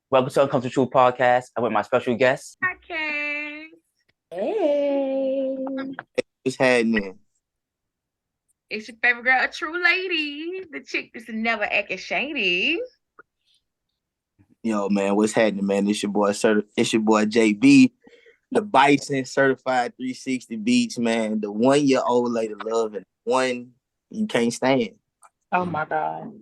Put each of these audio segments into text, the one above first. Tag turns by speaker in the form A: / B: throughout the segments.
A: Welcome to Uncultured True Podcast. I'm with my special guest.
B: Podcast.
C: Hey.
D: What's happening?
B: It's your favorite girl, a true lady. The chick that's never acting shady.
D: Yo, man, what's happening, man? It's your boy, it's your boy JB, the Bison certified 360 Beatz, man. The 1-year-old lady love and one you can't stand.
C: Oh my God.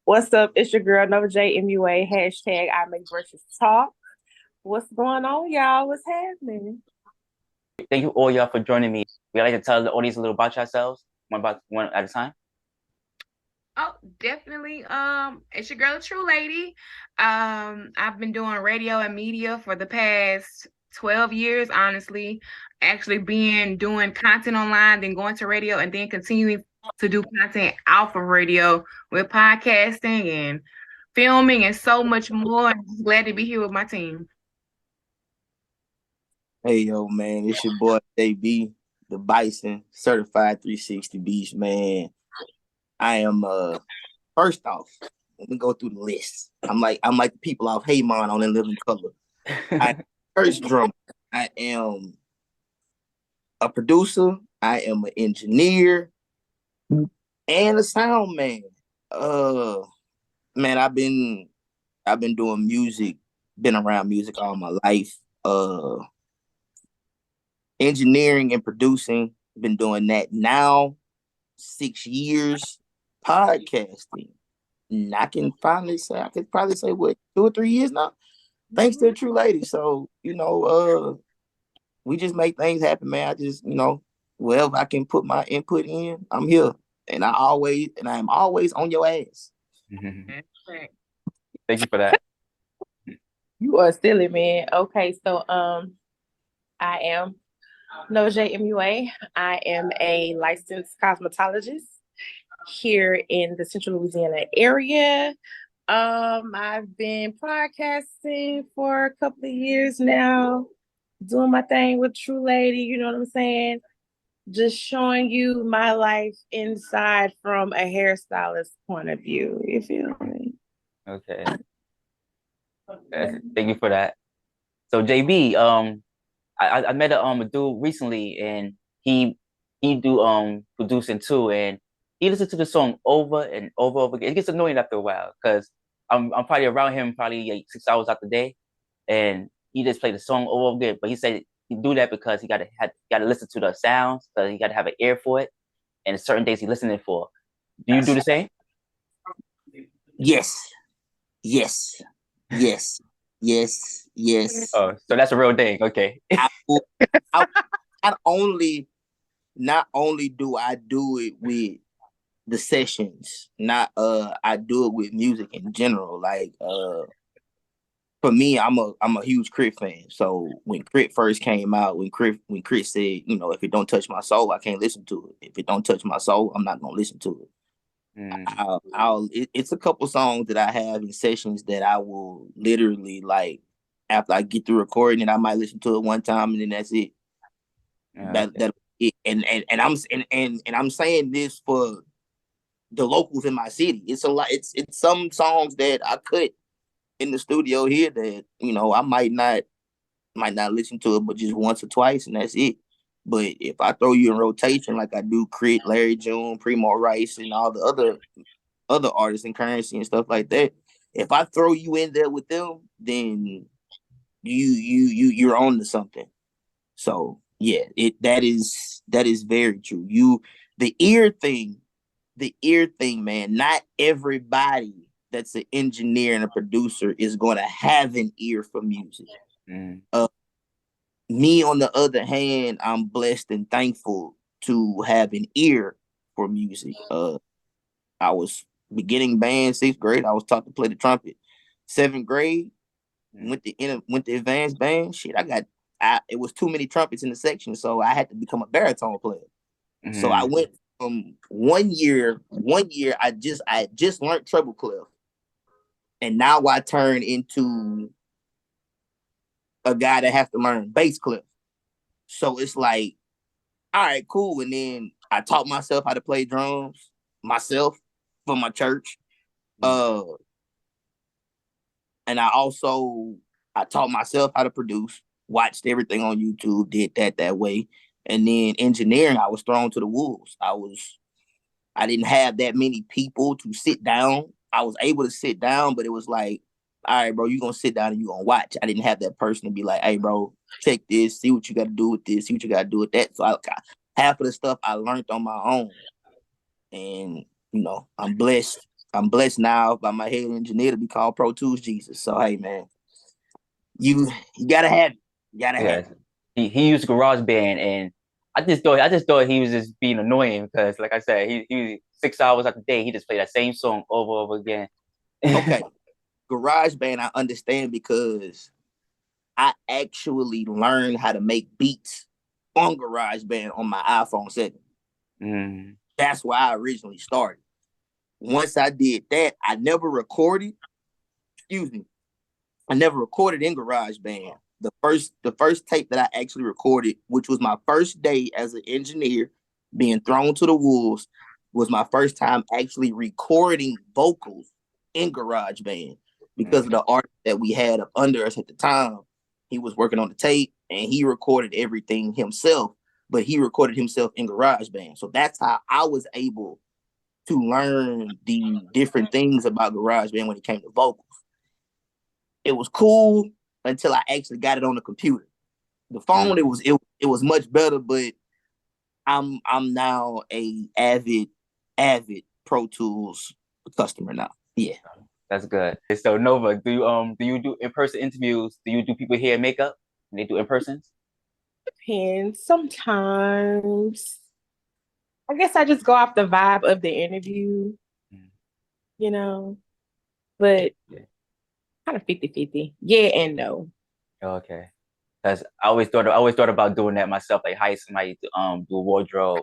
C: What's up? It's your girl, Nova J MUA. Hashtag I make versus talk. What's going on, y'all? What's happening?
A: Thank you all y'all for joining me. We like to tell the audience a little about yourselves, one at a time.
B: Oh, definitely. It's your girl, a true lady. I've been doing radio and media for the past 12 years, honestly. Actually doing content online, then going to radio, and then continuing to do content off of radio with podcasting and filming and so much more. I'm just glad to be here with my team.
D: Hey, yo, man, it's your boy JB, the Bison certified 360 Beatz, man. I am first off, let me go through the list. I'm like the people off Haymon on In Living Color. First drummer. I am a producer. I am an engineer and a sound man. Man, I've been doing music, been around music all my life. Engineering and producing, been doing that now 6 years. Podcasting, and I could probably say what 2 or 3 years now, thanks to a Tru Lady. So we just make things happen, man. I just wherever I can put my input in, I'm here, and I am always on your ass.
A: Thank you for that.
C: You are silly, man. Okay, so I am Nova J MUA. I am a licensed cosmetologist here in the Central Louisiana area. I've been podcasting for a couple of years now, doing my thing with Tru Lady, you know what I'm saying? Just showing you my life inside from a hairstylist point of view. You feel me?
A: Okay. Thank you for that. So JB, I met a dude recently, and he do producing too, and he listens to the song over and over again. It gets annoying after a while because I'm probably around him probably like 6 hours out the day, and he just played the song over again. But he said he do that because he gotta listen to the sounds, because he gotta have an ear for it, and certain days he listening for. Do you do the same?
D: Yes, yes, yes, yes, yes.
A: Oh, so that's a real thing. Okay.
D: Not only do I do it with the sessions, I do it with music in general. Like for me, I'm a huge Crit fan. So when Crit first came out, when Crit said, if it don't touch my soul, I can't listen to it. If it don't touch my soul, I'm not gonna listen to it. It's a couple songs that I have in sessions that I will literally, like, after I get through recording it, I might listen to it one time and then that's it. That it. And I'm saying this for the locals in my city. It's a lot. It's some songs that I cut in the studio here that I might not listen to it, but just once or twice, and that's it. But if I throw you in rotation like I do Crit, Larry June, Primo Rice, and all the other artists in Currency and stuff like that, if I throw you in there with them, then you're on to something. So yeah, that is very true. The ear thing, man. Not everybody that's an engineer and a producer is going to have an ear for music. Me, on the other hand, I'm blessed and thankful to have an ear for music. I was beginning band 6th grade. I was taught to play the trumpet. 7th grade, went to advanced band. Shit, it was too many trumpets in the section, so I had to become a baritone player. So I went from 1 year. I just learned treble clef, and now I turn into a guy that has to learn bass clef. So it's like, all right, cool. And then I taught myself how to play drums myself for my church. And I taught myself how to produce, watched everything on YouTube, did that way. And then engineering, I was thrown to the wolves. I didn't have that many people to sit down. I was able to sit down, but it was like, all right, bro, you're going to sit down and you're going to watch. I didn't have that person to be like, hey, bro, check this, see what you got to do with this, see what you got to do with that. So half of the stuff I learned on my own. And, I'm blessed. I'm blessed now by my head engineer to be called Pro Tools Jesus. So, hey, man, you got to have it. You got to have it.
A: He used GarageBand, and I just thought he was just being annoying because, like I said, he 6 hours out the day, he just played that same song over and over again.
D: Okay. GarageBand, I understand because I actually learned how to make beats on GarageBand on my iPhone 7.
A: Mm.
D: That's why I originally started. Once I did that, I never recorded. I never recorded in GarageBand. The first tape that I actually recorded, which was my first day as an engineer being thrown to the wolves, was my first time actually recording vocals in GarageBand because of the art that we had up under us at the time. He was working on the tape and he recorded everything himself, but he recorded himself in GarageBand. So that's how I was able to learn the different things about GarageBand when it came to vocals. It was cool until I actually got it on the computer. The phone, it was much better, but I'm now a avid Pro Tools customer now. Yeah.
A: That's good. So Nova, do you do in-person interviews? Do you do people hair and makeup? And they do in-persons?
C: Depends. Sometimes. I guess I just go off the vibe of the interview, but kind of 50-50. Yeah and no.
A: Okay. Because I always thought about doing that myself, like hire somebody to do a wardrobe,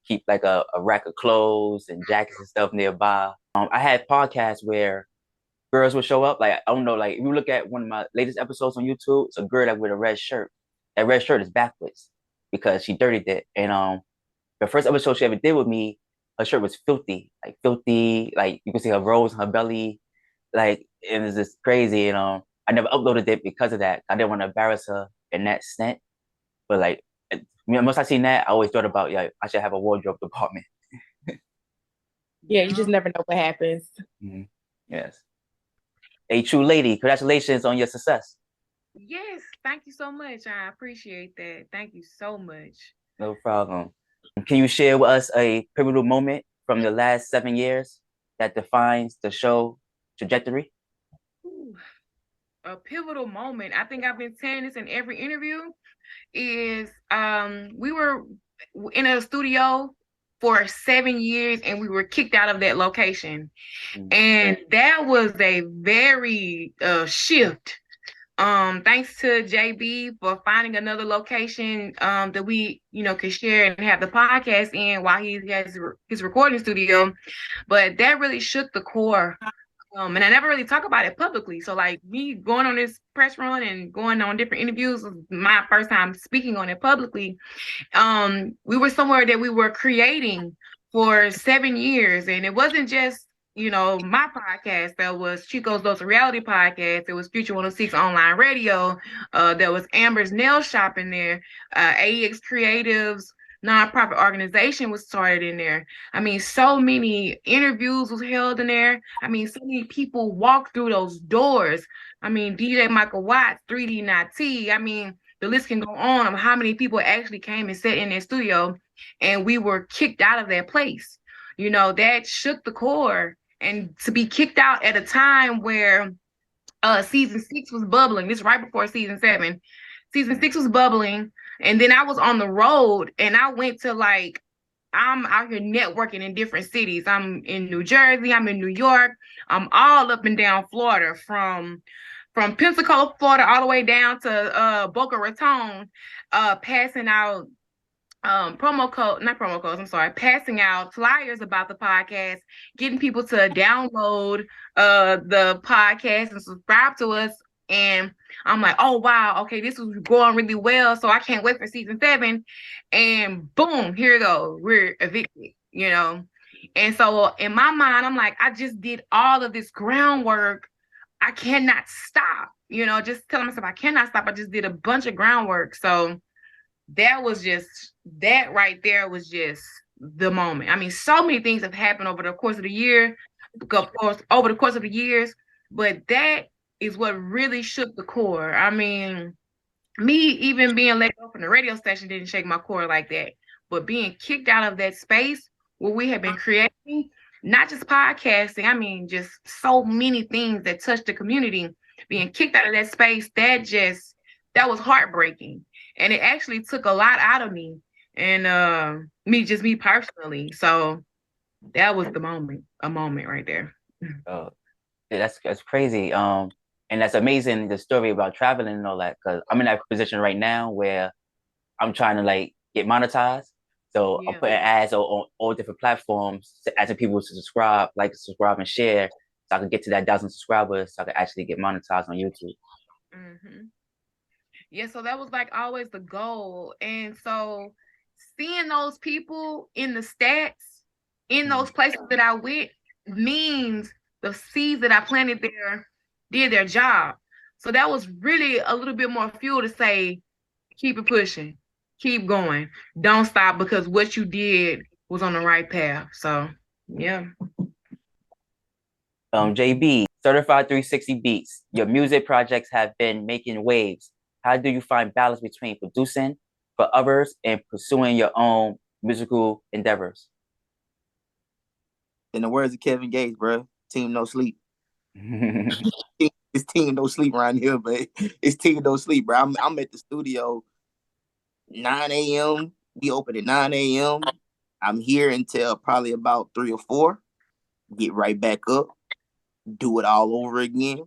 A: keep like a rack of clothes and jackets and stuff nearby. I had podcasts where girls would show up. Like, I don't know, like if you look at one of my latest episodes on YouTube, it's a girl that with a red shirt. That red shirt is backwards because she dirtied it. And the first episode she ever did with me, her shirt was filthy. Like you can see her rolls on her belly. Like, it was just crazy. And I never uploaded it because of that. I didn't want to embarrass her in that sense. But like, once I seen that, I always thought about, I should have a wardrobe department.
C: Yeah, you just never know what happens.
A: Mm-hmm. Yes. A Tru Lady, congratulations on your success.
B: Yes, thank you so much. I appreciate that. Thank you so much.
A: No problem. Can you share with us a pivotal moment from the last 7 years that defines the show trajectory?
B: Ooh, a pivotal moment. I think I've been saying this in every interview. Is we were in a studio for 7 years and we were kicked out of that location. Mm-hmm. And that was a very shift. Thanks to JB for finding another location that we, could share and have the podcast in while he has his recording studio. But that really shook the core. And I never really talk about it publicly. So like me going on this press run and going on different interviews was my first time speaking on it publicly. We were somewhere that we were creating for 7 years. And it wasn't just, my podcast. There was Chico's Dose of Reality podcast. There was Future 106 online radio. There was Amber's Nail Shop in there. AEX Creatives nonprofit organization was started in there. I mean, so many interviews was held in there. I mean, so many people walked through those doors. I mean, DJ Michael Watts, 3D Not T. I mean, the list can go on of how many people actually came and sat in their studio, and we were kicked out of that place. That shook the core. And to be kicked out at a time where season 6 was bubbling, this right before season 7. Season 6 was bubbling. And then I was on the road and I went to I'm out here networking in different cities. I'm in New Jersey, I'm in New York, I'm all up and down Florida, from Pensacola, Florida, all the way down to Boca Raton, passing out passing out flyers about the podcast, getting people to download the podcast and subscribe to us. And I'm like, oh wow, okay, this was going really well, so I can't wait for season 7. And boom, here we go, we're evicted, And so in my mind, I'm like, I just did all of this groundwork. I cannot stop, just telling myself I cannot stop. I just did a bunch of groundwork. So that right there was just the moment. I mean, so many things have happened over the course of the year, over the course of the years, but that is what really shook the core. I mean, me even being let go from the radio station didn't shake my core like that, but being kicked out of that space where we have been creating, not just podcasting, I mean, just so many things that touch the community, being kicked out of that space, that was heartbreaking. And it actually took a lot out of me and me personally. So that was a moment right there.
A: Oh, yeah, that's crazy. And that's amazing, the story about traveling and all that, because I'm in that position right now where I'm trying to like get monetized. So I'm putting ads on all different platforms, asking people to subscribe, and share, so I can get to that 1,000 subscribers, so I can actually get monetized on YouTube.
B: Mm-hmm. Yeah, so that was like always the goal. And so seeing those people in the stats, in those places that I went, means the seeds that I planted there did their job. So that was really a little bit more fuel to say, keep it pushing, keep going, don't stop, because what you did was on the right path. So yeah.
A: JB, Certified 360 Beatz. Your music projects have been making waves. How do you find balance between producing for others and pursuing your own musical endeavors?
D: In the words of Kevin Gates, bro, team no sleep. It's team no sleep around here, but it's team no sleep, bro. I'm at the studio 9 a.m. We open at 9 a.m. I'm here until probably about 3 or 4. Get right back up, do it all over again.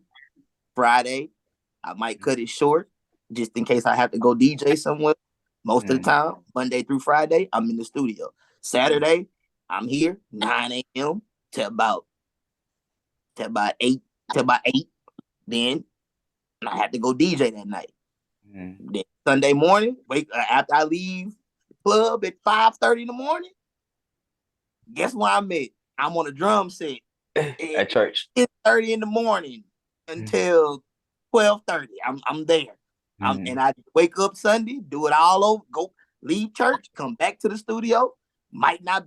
D: Friday, I might cut it short just in case I have to go DJ somewhere. Most of the time, Monday through Friday, I'm in the studio. Saturday, I'm here 9 a.m. to about 8. Then I have to go DJ that night. Then Sunday morning, after I leave the club at 5:30 in the morning, guess where I'm at? I'm on a drum set
A: at church.
D: 10:30 in the morning until 12:30. I'm there. And I wake up Sunday, do it all over, go leave church, come back to the studio. Might not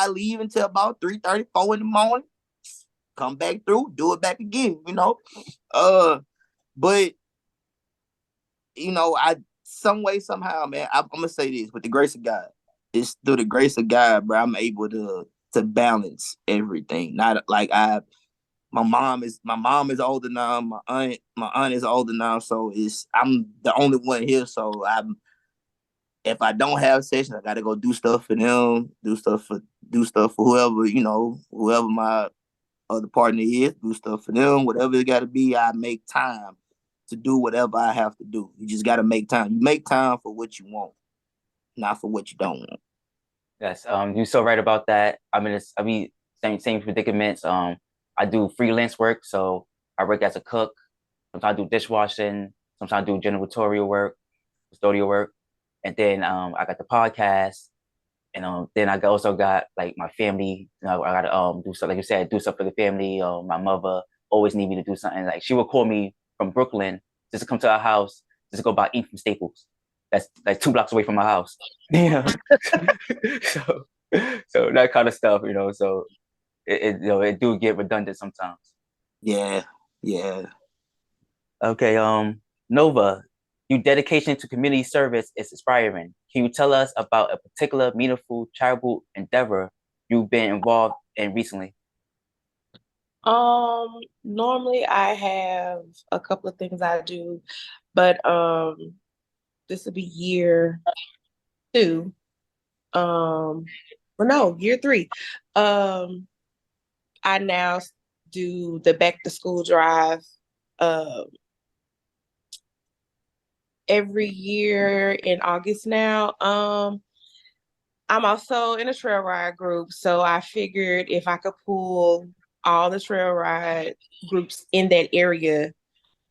D: leave until about 3:30, 4 in the morning. Come back through, do it back again, But some way, somehow, man, I'm gonna say this: with the grace of God, it's through the grace of God, bro, I'm able to balance everything. Not like my mom is older now, my aunt is older now, so I'm the only one here. So if I don't have sessions, I gotta go do stuff for them, do stuff for whoever, whoever my other partner is, do stuff for them, whatever it gotta be. I make time to do whatever I have to do. You just gotta make time. You make time for what you want, not for what you don't want.
A: Yes, you're so right about that. I mean, same predicaments. I do freelance work, so I work as a cook. Sometimes I do dishwashing. Sometimes I do janitorial work, custodial work, and then I got the podcast, and then I also got like my family. I gotta do stuff, like you said, do stuff for the family. My mother always need me to do something. Like she would call me from Brooklyn just to come to our house, just to go buy ink from Staples. That's like 2 blocks away from my house. So that kind of stuff, so it do get redundant sometimes.
D: Yeah.
A: Okay, Nova, your dedication to community service is inspiring. Can you tell us about a particular meaningful charitable endeavor you've been involved in recently?
C: Normally I have a couple of things I do, but this will be year 2. Year 3. I now do the back to school drive every year in August now. I'm also in a trail ride group, so I figured if I could pull all the trail ride groups in that area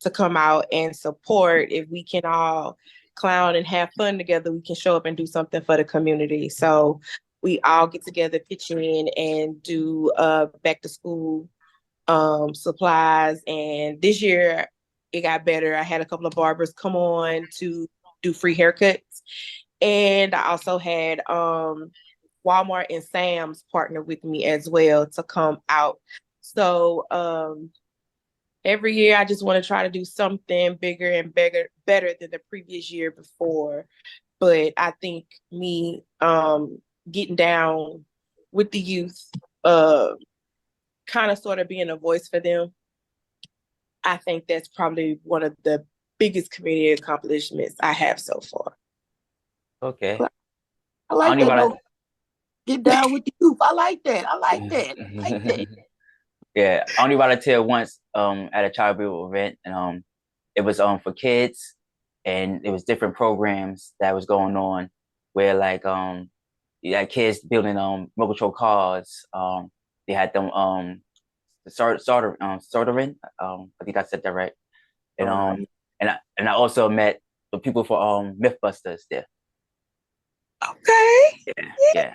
C: to come out and support, if we can all clown and have fun together, we can show up and do something for the community. So we all get together, pitch in, and do back to school supplies. And this year it got better. I had a couple of barbers come on to do free haircuts. And I also had Walmart and Sam's partner with me as well to come out. So every year I just want to try to do something bigger and better than the previous year before. But I think me getting down with the youth, kind of sort of being a voice for them, I think that's probably one of the biggest community accomplishments I have so far.
A: Okay.
D: I like that. No, get down with the youth. I like that. I like that.
A: Yeah, I only volunteered once at a charitable event, and it was for kids, and it was different programs that was going on where like you had kids building remote control cars. They had them soldering. I think I said that right. And and I also met the people for Mythbusters there.
C: Okay.
A: Yeah.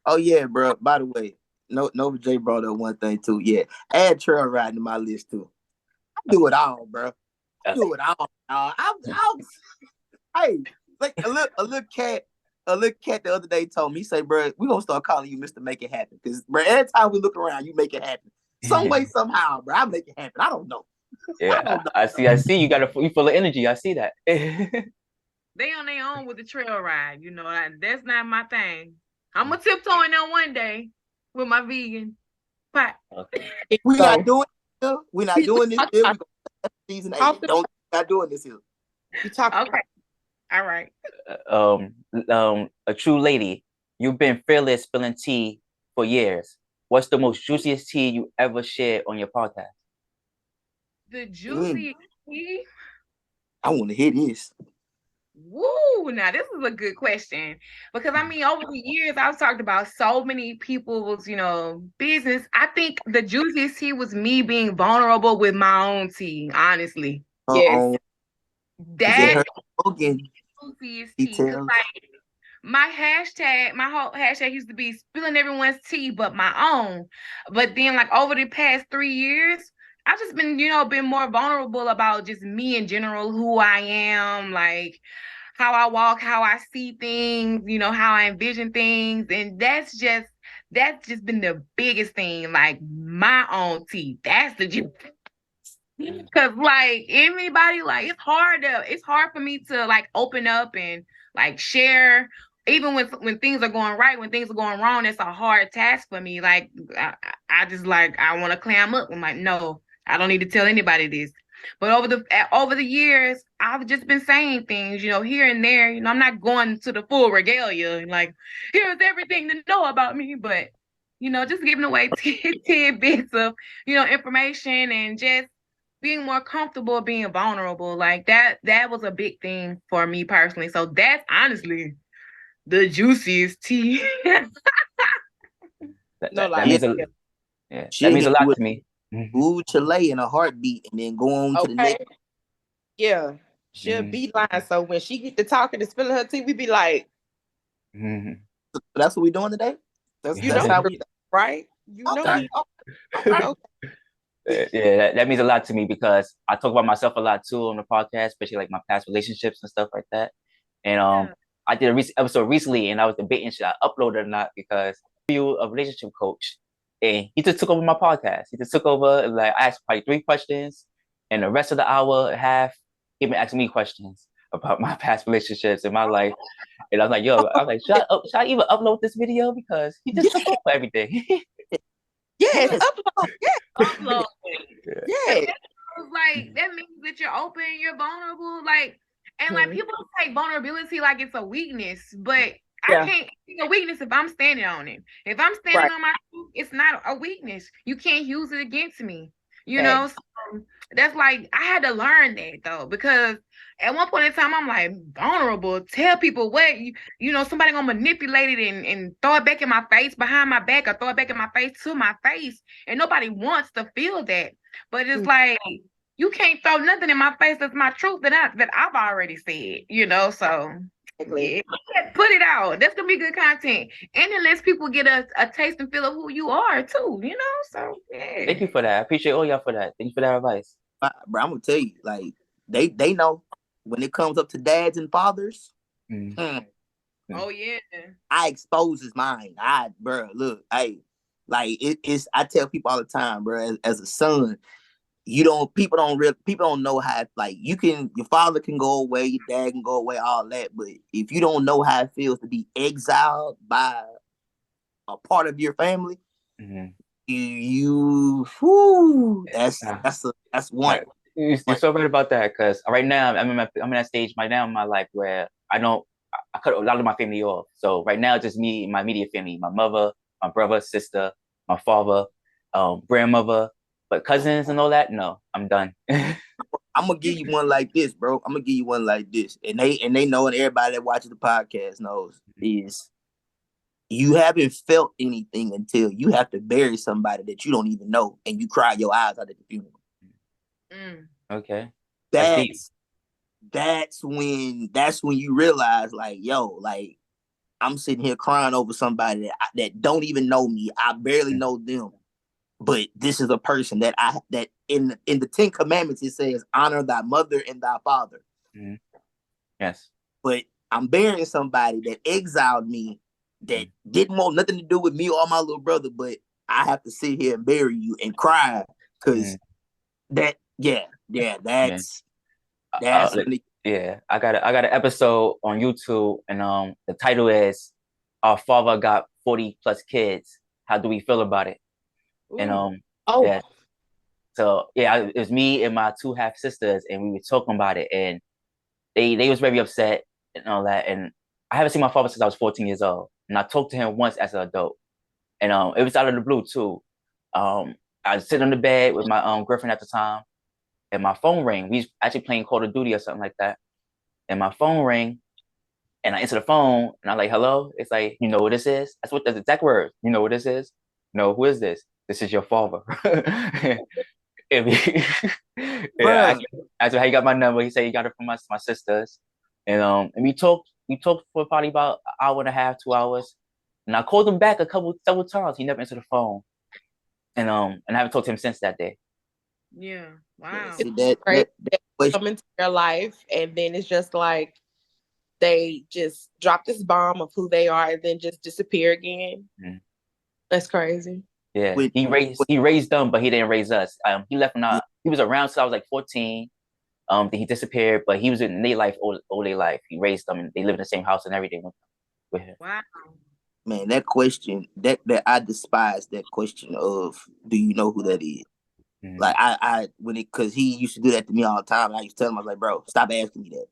D: Oh yeah, bro. By the way, Nova J brought up one thing too. Yeah, add trail riding to my list too. I do it all, bro. I do it all. Hey, like a little cat the other day told me, he say, bro, we gonna start calling you Mr. Make It Happen. Because, bro, every time we look around, you make it happen. Some way, somehow, bro, I make it happen. I don't know.
A: Yeah, I see. You you full of energy. I see that.
B: They on their own with the trail ride. You know, that's not my thing. I'm gonna tiptoe in there one day with my vegan pot.
A: Okay.
D: We're not doing this. We're not doing this here. We're going season 8. Not doing this here.
C: You talk.
B: Okay. All right.
A: A Tru Lady. You've been fearless spilling tea for years. What's the most juiciest tea you ever shared on your podcast?
B: The juiciest tea?
D: I want to hear this.
B: Woo! Now this is a good question because I mean, over the years, I've talked about so many people's, business. I think the juiciest tea was me being vulnerable with my own tea. Honestly,
C: yes,
B: that
D: juiciest tea.
B: Like my whole hashtag used to be spilling everyone's tea but my own. But then, like over the past 3 years, I've just been, been more vulnerable about just me in general, who I am, like how I walk, how I see things, how I envision things. And that's just been the biggest thing, like my own tea. That's the juice. Cause like anybody, like it's hard for me to like open up and like share. Even when things are going right, when things are going wrong, it's a hard task for me. Like I just like I want to clam up. I'm like, no, I don't need to tell anybody this. But over the years, I've just been saying things, here and there. I'm not going to the full regalia, like here's everything to know about me, but just giving away tidbits of information and just being more comfortable being vulnerable. Like that was a big thing for me personally. So that's honestly the juiciest tea.
A: That means a lot to me.
D: Ooh, Chile in a heartbeat, and then go on to the next.
C: Yeah, she'll be lying. So when she get to talking and spilling her tea, we be like,
D: So that's what we doing today. That's
C: how we right.
D: Okay.
A: Yeah, that means a lot to me because I talk about myself a lot too on the podcast, especially like my past relationships and stuff like that. And I did a episode recently, and I was debating should I upload it or not because I'm a relationship coach. And he just took over my podcast. He just took over, like, I asked probably 3 questions, and the rest of the hour and a half, he been asking me questions about my past relationships and my life. And I was like, should I even upload this video? Because he just took over everything.
C: Yes, upload. Yes,
B: upload.
C: Yeah.
B: Like, that means that you're open, you're vulnerable. Like, and like people take vulnerability like it's a weakness, but I can't see a weakness if I'm standing on it. If I'm standing on my truth, it's not a weakness. You can't use it against me. So that's like I had to learn that though, because at one point in time I'm like vulnerable. Tell people what somebody gonna manipulate it and throw it back in my face behind my back or throw it back in my face to my face, and nobody wants to feel that. But it's like you can't throw nothing in my face that's my truth that I've already said. So
C: Exactly.
B: Yeah, put it out. That's gonna be good content, and it lets people get a taste and feel of who you are too. So yeah.
A: Thank you for that. I appreciate all y'all for that. Thank you for that advice.
D: Bro, I'm gonna tell you, like they know when it comes up to dads and fathers.
B: Oh yeah.
D: I exposes mine. Look, it's. I tell people all the time, bro. As a son, people don't know how. Like your father can go away, your dad can go away, all that. But if you don't know how it feels to be exiled by a part of your family, that's one.
A: You're so right about that, because right now I'm in that stage right now in my life where I cut a lot of my family off. So right now, it's just me and my immediate family: my mother, my brother, sister, my father, grandmother. But cousins and all that, no, I'm done.
D: I'm gonna give you one like this, bro. I'm gonna give you one like this, and they know, and everybody that watches the podcast knows, is you haven't felt anything until you have to bury somebody that you don't even know, and you cry your eyes out at the funeral.
A: Okay,
D: that's when you realize, like, yo, like I'm sitting here crying over somebody that don't even know me. I barely know them, but this is a person that in the 10 Commandments it says, honor thy mother and thy father.
A: Yes,
D: but I'm burying somebody that exiled me, that didn't want nothing to do with me or my little brother, but I have to sit here and bury you and cry because that's
A: I got an episode on YouTube, and the title is "Our Father Got 40 plus kids. How do we feel about it?" Ooh. And yeah, so yeah, it was me and my 2 half sisters, and we were talking about it, and they was very upset and all that. And I haven't seen my father since I was 14 years old, and I talked to him once as an adult, and it was out of the blue too. I was sitting on the bed with my girlfriend at the time, and my phone rang. We was actually playing Call of Duty or something like that, and my phone rang, and I answer the phone, and I'm like, "Hello." It's like, "You know what this is?" That's the exact word. "You know what this is?" "No, who is this?" "This is your father." Yeah, I asked him how he got my number. He said he got it from my sisters, and we talked for probably about an hour and a half, 2 hours, and I called him back several times. He never answered the phone, and I haven't talked to him since that day.
B: Yeah, wow.
C: That come into their life, and then it's just like they just drop this bomb of who they are, and then just disappear again. That's crazy.
A: Yeah, he raised them, but he didn't raise us. He left when he was around since I was like 14. Then he disappeared, but he was in their life all their life. He raised them, and they live in the same house and everything with him.
B: Wow.
D: Man, that question, that I despise that question of, do you know who that is? Like because he used to do that to me all the time. And I used to tell him, I was like, bro, stop asking me that.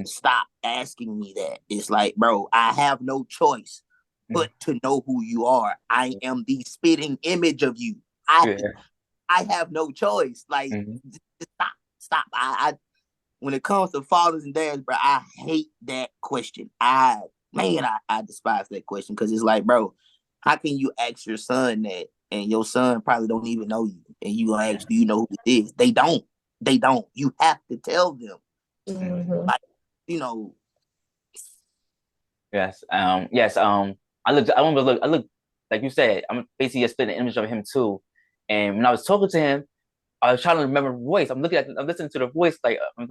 D: Stop asking me that. It's like, bro, I have no choice but to know who you are. I am the spitting image of you. I have no choice. Like, stop. I when it comes to fathers and dads, bro, I hate that question. I despise that question, because it's like, bro, how can you ask your son that, and your son probably don't even know you, and you gonna ask, do you know who it is? They don't. You have to tell them. Like,
A: Yes. I look like you said. I'm basically just spitting an image of him too. And when I was talking to him, I was trying to remember the voice. I'm listening to the voice. I'm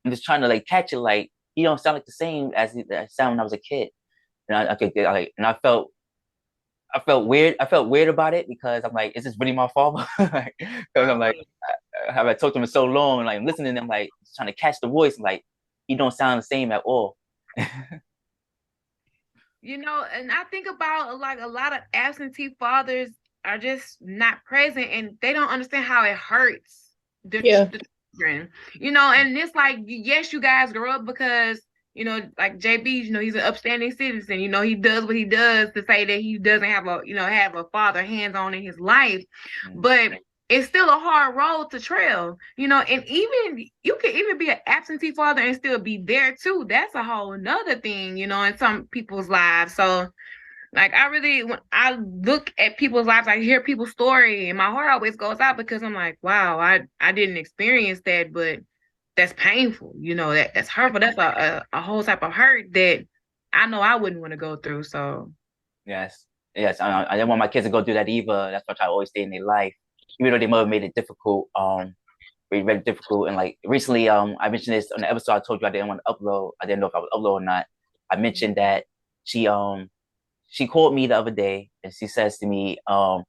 A: just trying to like catch it. Like, he don't sound like the same as he sounded when I was a kid. And I felt weird. I felt weird about it, because I'm like, is this really my father? Because I'm like, have I talked to him so long? And like, I'm listening, and I'm like trying to catch the voice. And like, he don't sound the same at all.
B: And I think about, like, a lot of absentee fathers are just not present, and they don't understand how it hurts the children. And it's like, yes, you guys grow up because, like JB, he's an upstanding citizen. He does what he does to say that he doesn't have a father hands-on in his life. But it's still a hard road to trail, and even you can even be an absentee father and still be there too. That's a whole nother thing, in some people's lives. So, like, when I look at people's lives, I hear people's story, and my heart always goes out, because I'm like, wow, I didn't experience that, but that's painful, you know, that's hurtful. That's a whole type of hurt that I know I wouldn't want to go through. So
A: Yes. I didn't want my kids to go through that either. That's why I try to always stay in their life, even though their mother made it difficult. Very, very difficult. And like recently, I mentioned this on the episode. I told you I didn't want to upload. I didn't know if I would upload or not. I mentioned that she called me the other day and she says to me, are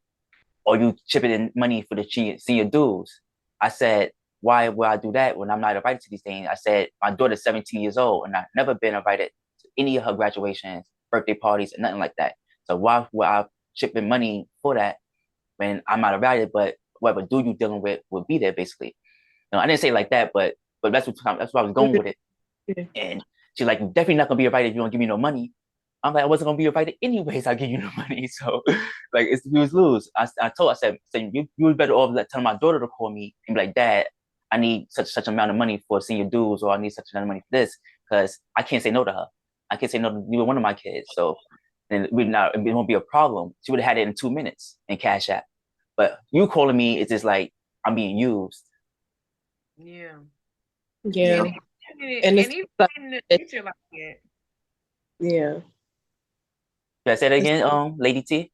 A: you chipping in money for the senior dues? I said, why would I do that when I'm not invited to these things? I said, my daughter's 17 years old and I've never been invited to any of her graduations, birthday parties, and nothing like that. So why would I chip in money for that when I'm not invited, but whatever dude you dealing with will be there, basically. You know, I didn't say it like that, but that's what I was going with it. And she's like, you're definitely not gonna be invited if you don't give me no money. I'm like, I wasn't gonna be invited anyways. I'll give you no money. So like it's lose. I said you was better off telling my daughter to call me and be like, Dad, I need such amount of money for senior dues, or I need such amount of money for this, because I can't say no to her. I can't say no to either one of my kids. So then it won't be a problem. She would have had it in 2 minutes in Cash App. But you calling me, it's just like I'm being used.
B: Yeah.
C: Yeah.
B: And even in the future like that.
C: Yeah.
A: Did I say that again, Lady T?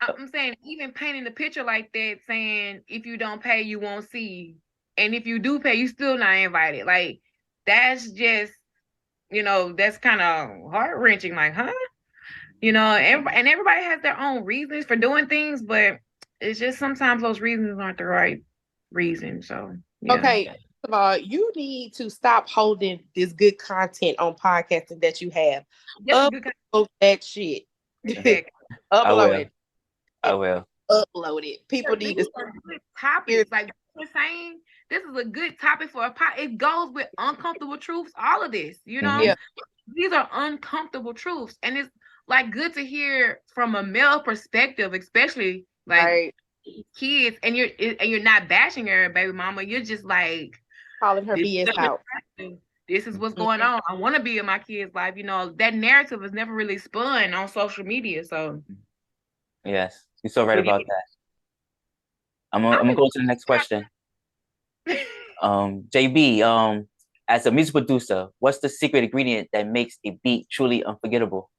B: I'm saying even painting the picture like that, saying if you don't pay, you won't see. And if you do pay, you still not invited. Like that's just, you know, that's kind of heart-wrenching, like, huh? You know, and everybody has their own reasons for doing things, but it's just sometimes those reasons aren't the right reason. So yeah.
C: Okay. First of all, you need to stop holding this good content on podcasting that you have. Upload that shit. Upload it.
A: I will.
C: Upload it. People need to
B: good topics. Like you're saying, this is a good topic for a pod. It goes with uncomfortable truths. All of this, you know, these are uncomfortable truths, and it's like good to hear from a male perspective, especially like kids. And you're not bashing her baby mama. You're just like
C: calling her BS out.
B: This is what's going on. I want to be in my kid's life. You know, that narrative is never really spun on social media. So
A: yes, you're so right about that. I'm gonna go to the next question. JB, as a music producer, what's the secret ingredient that makes a beat truly unforgettable?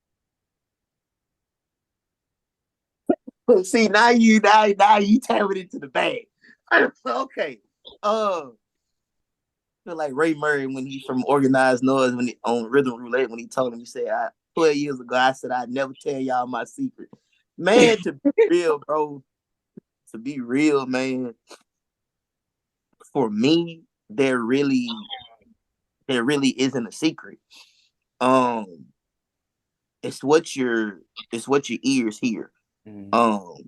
D: See, now you tapping into the bag. Okay. Feel like Ray Murray when he's from Organized Noise on Rhythm Roulette when he told him, he said, 12 years ago, I said I'd never tell y'all my secret. Man, to be real, bro. To be real, man. For me, there really isn't a secret. It's what your ears hear. Mm-hmm.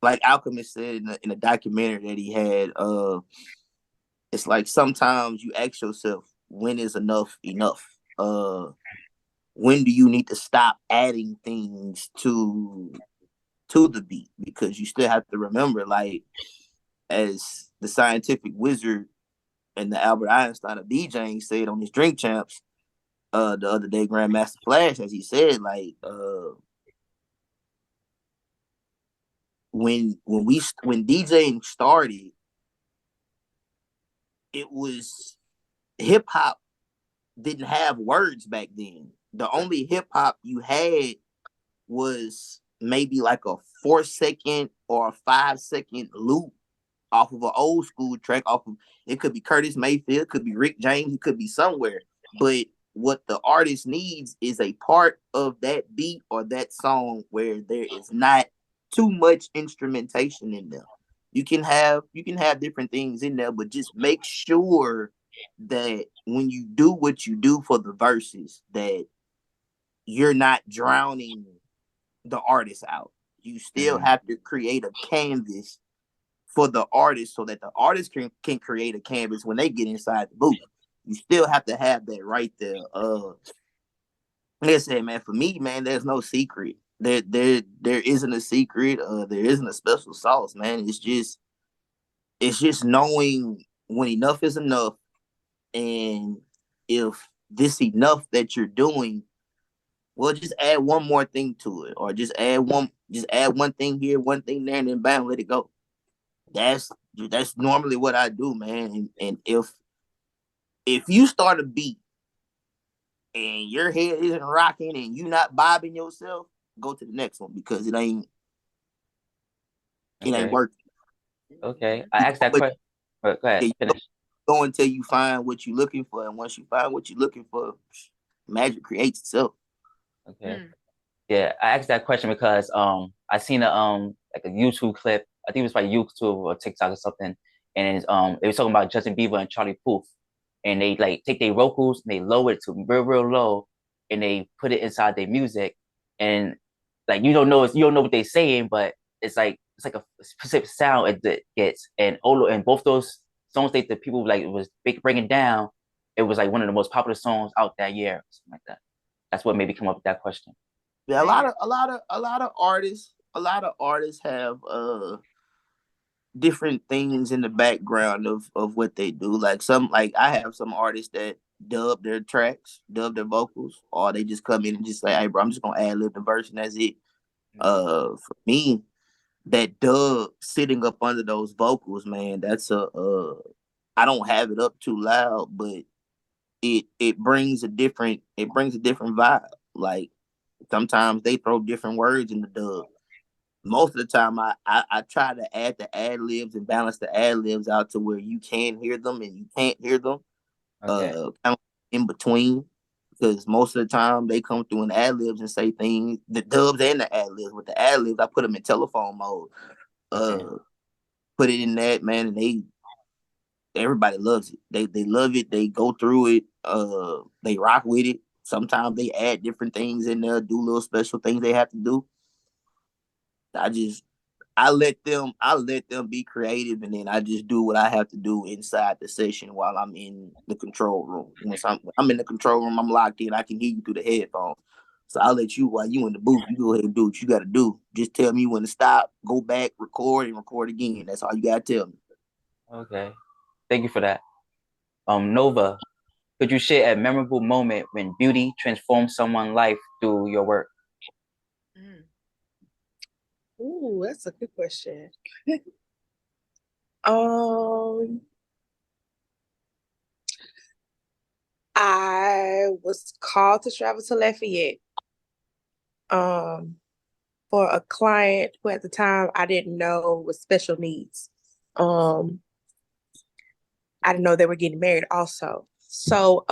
D: Like Alchemist said in a documentary that he had, it's like sometimes you ask yourself, when is enough enough? When do you need to stop adding things to the beat? Because you still have to remember, like, as the scientific wizard and the Albert Einstein of DJing said on his Drink Champs the other day, Grandmaster Flash, as he said, like, when DJing started, it was hip hop didn't have words back then. The only hip hop you had was maybe like a 4-second or a 5-second loop off of an old school track. It could be Curtis Mayfield, it could be Rick James, it could be somewhere. But what the artist needs is a part of that beat or that song where there is not too much instrumentation in there. You can have different things in there, but just make sure that when you do what you do for the verses, that you're not drowning the artist out. You still have to create a canvas for the artist so that the artist can create a canvas when they get inside the booth. You still have to have that right there. Like I said, man, for me, man, there's no secret. There isn't a secret. There isn't a special sauce, man. It's just knowing when enough is enough, and if this enough that you're doing, well, just add one more thing to it, or just add one thing here, one thing there, and then bam, let it go. That's That's normally what I do, man. And if you start a beat and your head isn't rocking and you not bobbing yourself, go to the next one because it ain't working.
A: Okay. I asked that question. Go ahead, finish.
D: Go until you find what you're looking for, and once you find what you're looking for, magic creates itself.
A: Okay. Yeah, I asked that question because I seen a like a YouTube clip. I think it was by YouTube or TikTok or something, and it was talking about Justin Bieber and Charlie Puth, and they like take their vocals and they lower it to real low, and they put it inside their music, and like you don't know what they're saying, but it's like a specific sound it gets, and both those songs the people like was bringing down, it was like one of the most popular songs out that year, or something like that. That's what made me come up with that question.
D: Yeah, a lot of artists have different things in the background of what they do. Like I have some artists that dub their tracks, dub their vocals, or they just come in and just say, "Hey, bro, I'm just gonna ad lib the verse and that's it." For me, that dub sitting up under those vocals, man, that's I don't have it up too loud, but it brings a different vibe. Like sometimes they throw different words in the dub. Most of the time, I try to add the ad libs and balance the ad libs out to where you can hear them and you can't hear them.
A: Okay.
D: Kind of in between, because most of the time they come through in ad libs and say things, the dubs and the ad libs. With the ad libs, I put them in telephone mode. Put it in that, man, and everybody loves it. They love it. They go through it. They rock with it. Sometimes they add different things in there, do little special things they have to do. I let them be creative, and then I just do what I have to do inside the session while I'm in the control room. When I'm in the control room, I'm locked in. I can hear you through the headphones. So I'll let you, while you in the booth, you go ahead and do what you got to do. Just tell me when to stop, go back, record, and record again. That's all you got to tell me.
A: Okay. Thank you for that. Nova, could you share a memorable moment when beauty transformed someone's life through your work?
C: Ooh, that's a good question. I was called to travel to Lafayette for a client who at the time I didn't know was special needs. I didn't know they were getting married also. So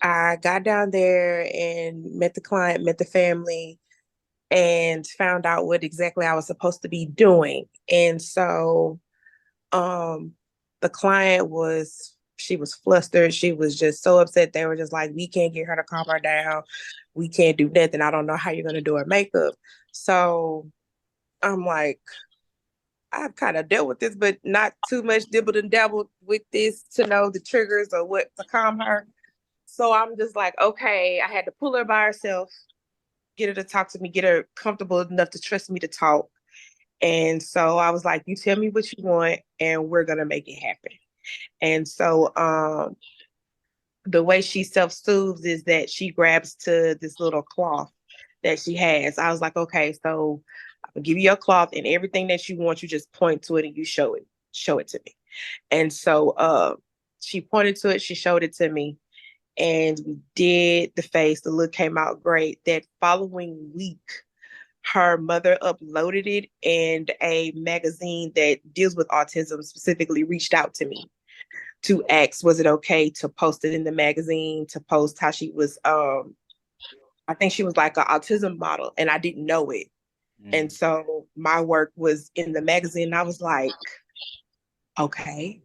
C: I got down there and met the client, met the family, and found out what exactly I was supposed to be doing. And so the client she was flustered. She was just so upset. They were just like, we can't get her to calm her down. We can't do nothing. I don't know how you're going to do her makeup. So I'm like, I've kind of dealt with this, but not too much dibbled and dabbled with this to know the triggers or what to calm her. So I'm just like, okay, I had to pull her by herself, get her to talk to me, get her comfortable enough to trust me to talk. And so I was like, you tell me what you want and we're going to make it happen. And so the way she self-soothes is that she grabs to this little cloth that she has. I was like, okay, so I'll give you your cloth and everything that you want, you just point to it and you show it to me. And so she pointed to it, she showed it to me, and we did the face. The look came out great. That following week, her mother uploaded it, and a magazine that deals with autism specifically reached out to me to ask, was it okay to post it in the magazine, to post how she was, I think she was like an autism model, and I didn't know it. And so my work was in the magazine, and I was like, okay,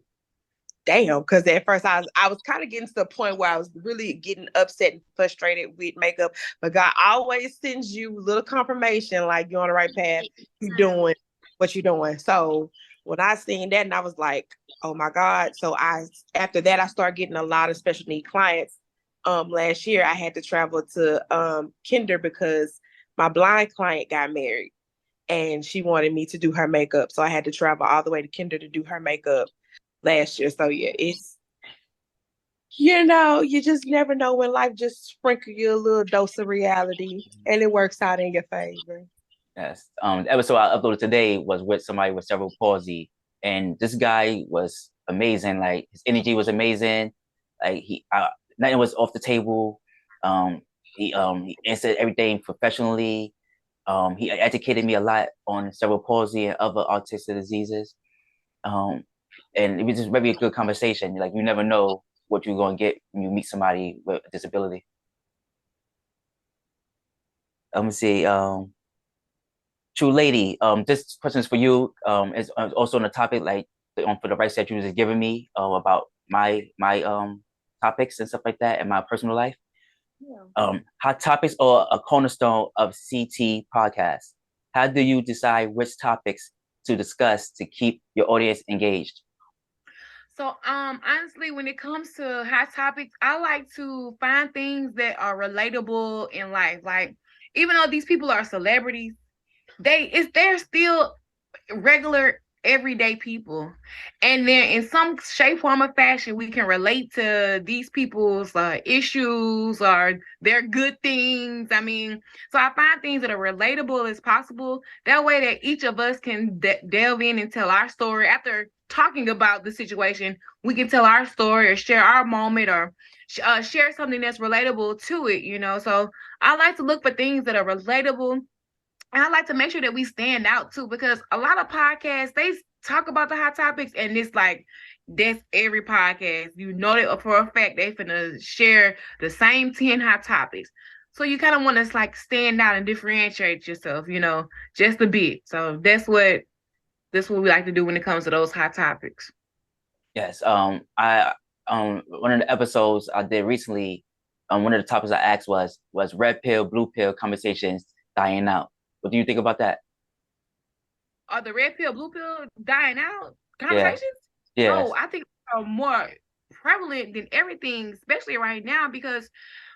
C: damn. Because at first I was kind of getting to the point where I was really getting upset and frustrated with makeup. But God always sends you little confirmation, like you're on the right path, you're doing what you're doing. So when I seen that, and I was like, oh my God. So after that, I started getting a lot of special need clients. Last year I had to travel to Kinder because my blind client got married and she wanted me to do her makeup. So I had to travel all the way to Kinder to do her makeup last year. So yeah, it's, you just never know when life just sprinkle you a little dose of reality and it works out in your favor.
A: Yes. The episode I uploaded today was with somebody with cerebral palsy, and this guy was amazing. Like his energy was amazing. Like nothing was off the table. He answered everything professionally. He educated me a lot on cerebral palsy and other autistic diseases. And it was just very good conversation. Like you never know what you're gonna get when you meet somebody with a disability. Let me see. Tru Lady, this question is for you. It's also on the topic, like for the rights that you was giving me about my topics and stuff like that in my personal life. Yeah. Hot topics are a cornerstone of CT podcast. How do you decide which topics to discuss to keep your audience engaged?
B: So, honestly, when it comes to hot topics, I like to find things that are relatable in life. Like, even though these people are celebrities, they're still regular everyday people, and then in some shape, form, or fashion we can relate to these people's issues or their good things. I mean, so I find things that are relatable as possible, that way that each of us can delve in and tell our story. After talking about the situation, we can tell our story or share our moment or share something that's relatable to it, you know. So I like to look for things that are relatable. And I like to make sure that we stand out too, because a lot of podcasts, they talk about the hot topics and it's like, that's every podcast. You know that for a fact they finna share the same 10 hot topics. So you kind of want to like stand out and differentiate yourself, you know, just a bit. So that's what we like to do when it comes to those hot topics.
A: Yes. I one of the episodes I did recently, one of the topics I asked was red pill, blue pill conversations dying out. What do you think about that?
B: Are the red pill, blue pill dying out conversations?
A: Yeah.
B: No, I think are more prevalent than everything, especially right now, because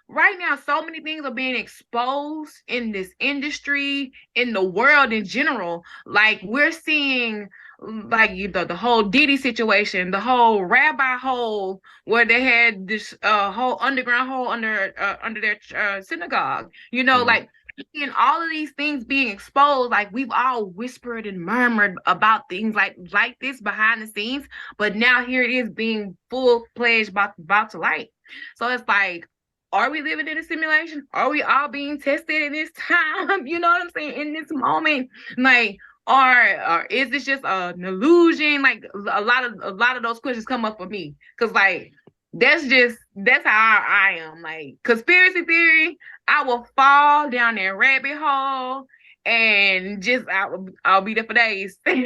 B: right now so many things are being exposed in this industry, in the world in general. Like we're seeing like the whole Diddy situation, the whole rabbi hole where they had this whole underground hole under their synagogue, you know. Like and all of these things being exposed, like we've all whispered and murmured about things like this behind the scenes, but now here it is being full-fledged about to light. So it's like, are we living in a simulation? Are we all being tested in this time? You know what I'm saying? In this moment, like, or is this just an illusion? Like a lot of those questions come up for me, because like that's how I am. Like conspiracy theory, I will fall down that rabbit hole and just I'll be there for days. But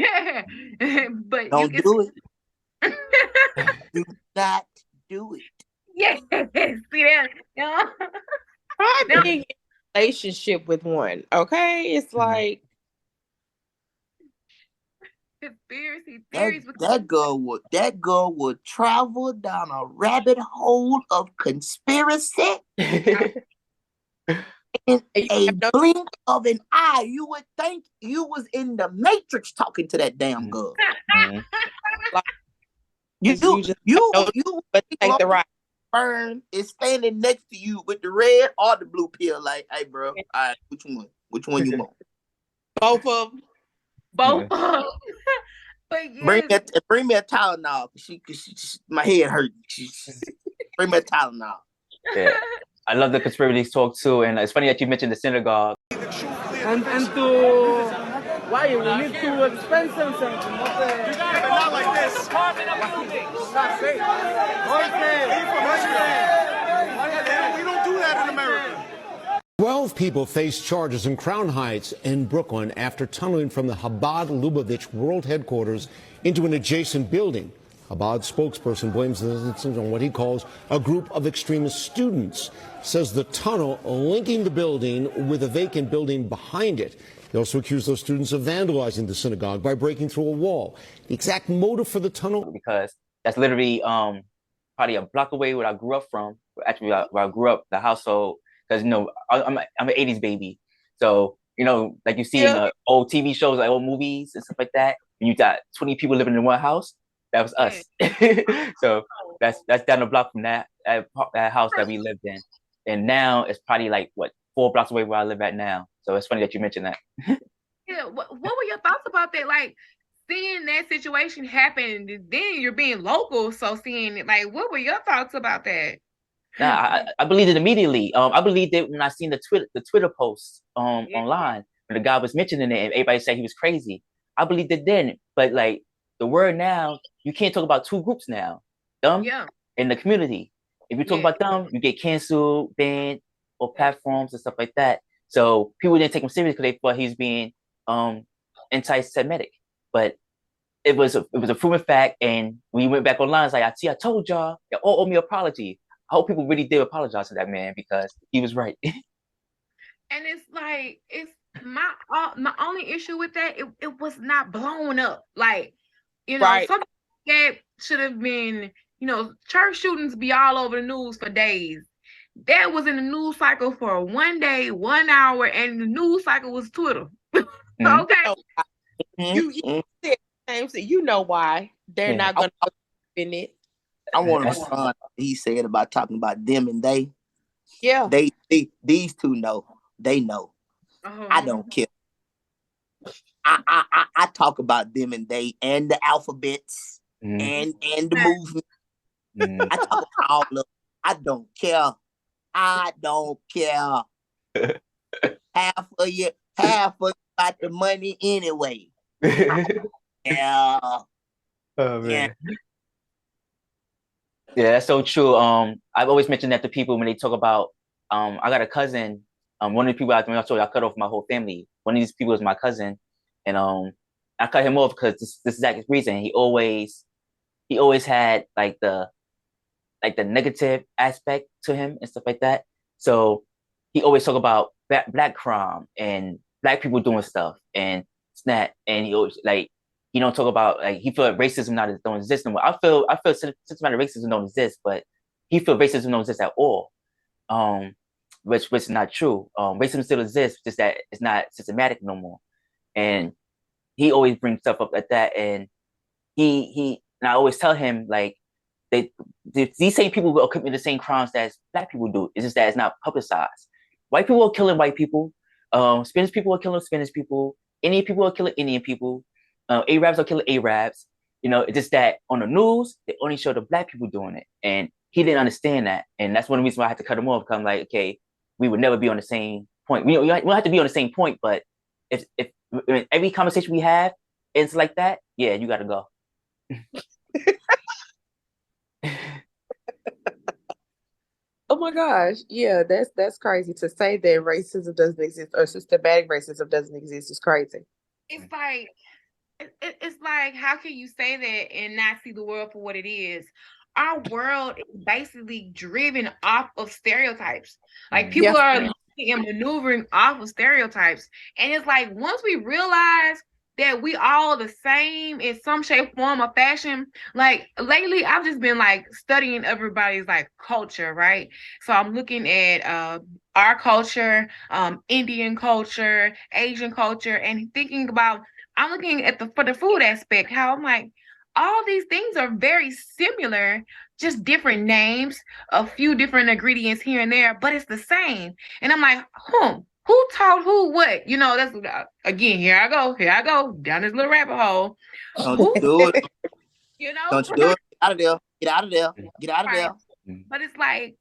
D: don't do it. Do not do it.
B: Yes, see that? Yeah.
C: I'm being in a relationship with one. Okay, it's like
B: conspiracy theories.
D: That girl would travel down a rabbit hole of conspiracy. In a blink of an eye, you would think you was in the Matrix talking to that damn girl. Like, you take the right. Fern is standing next to you with the red or the blue pill. Like, hey, bro, all right, which one? Which one you want?
C: Both of them.
B: Both. But yes.
D: Bring me a Tylenol. My head hurt. Bring me a Tylenol.
A: Yeah. I love the conspiracy talk too, and it's funny that you mentioned the synagogue.
E: And to why you need to expensive something. Not like this. We don't do that in America.
F: 12 people face charges in Crown Heights in Brooklyn after tunneling from the Chabad Lubavitch World Headquarters into an adjacent building. Chabad spokesperson blames this on what he calls a group of extremist students. Says the tunnel linking the building with a vacant building behind it. He also accused those students of vandalizing the synagogue by breaking through a wall. The exact motive for the tunnel?
A: Because that's literally probably a block away where I grew up from. Actually, where I grew up, the household. Because, you know, I'm an 80s baby. So, you know, like you see in old TV shows, like old movies and stuff like that, when you got 20 people living in one house, that was us. So that's down the block from that house that we lived in. And now it's probably like, 4 blocks away where I live at now. So it's funny that you mentioned that.
B: Yeah, what were your thoughts about that? Like seeing that situation happen, then you're being local, so seeing it, like, what were your thoughts about that?
A: Nah, I believed it immediately. I believed it when I seen the Twitter posts
B: Yeah.
A: online when the guy was mentioning it and everybody said he was crazy. I believed it then, but like the word now, you can't talk about two groups now. Them
B: Yeah.
A: in the community. If you talk
B: Yeah.
A: about them, you get canceled, banned, or platforms and stuff like that. So people didn't take him serious because they thought he was being um anti-Semitic. But it was a proven fact, and when you went back online, it's like, I told y'all, you all owe me an apology. I hope people really did apologize to that man because he was right.
B: And it's like it's my only issue with that, it was not blown up. Like,
C: Right.
B: something that should have been, church shootings be all over the news for days. That was in the news cycle for 1 day, 1 hour, and the news cycle was Twitter.
A: Mhm.
B: Okay.
C: You said the same thing. You know why they're
A: Yeah.
C: not going to in it.
D: I want to respond. He said about talking about them and they.
C: Yeah.
D: These two know. They know.
B: Oh.
D: I don't care. I talk about them and they and the alphabets and the movement. I talk about all of them. I don't care. I don't care. half of you got the money anyway. Yeah.
A: Oh man. Yeah, that's so true. I've always mentioned that to people when they talk about I got a cousin. One of the people I told you I cut off my whole family. One of these people is my cousin, and I cut him off because this exact reason. He always had like the negative aspect to him and stuff like that. So he always talk about black crime and black people doing stuff and snap, and he always like he don't talk about like he feel like racism don't exist anymore. I feel systematic racism don't exist, but he feel racism don't exist at all. Which is not true. Racism still exists, just that it's not systematic no more. And he always brings stuff up like that, and and I always tell him like these same people will commit the same crimes that black people do. It's just that it's not publicized. White people are killing white people. Spanish people are killing Spanish people. Indian people are killing Indian people. Arabs are killing Arabs. It's just that on the news, they only show the black people doing it. And he didn't understand that. And that's one of the reasons why I had to cut him off. Because I'm like, okay, we would never be on the same point. We don't have to be on the same point, but if every conversation we have ends like that, yeah, you got to go.
C: Oh my gosh. Yeah, that's crazy. To say that racism doesn't exist or systematic racism doesn't exist is crazy.
B: It's like it's like, how can you say that and not see the world for what it is? Our world is basically driven off of stereotypes. Like people are looking and maneuvering off of stereotypes. And it's like once we realize that we all the same in some shape, form, or fashion. Like lately, I've just been like studying everybody's like culture, right? So I'm looking at our culture, Indian culture, Asian culture, and thinking about. I'm looking at for the food aspect, how I'm like, all these things are very similar, just different names, a few different ingredients here and there, but it's the same. And I'm like, who taught who what? That's again, here I go down this little rabbit hole.
D: Don't do it. Don't you do it. Get out of there. Get out of there. Get out of there.
B: But it's like,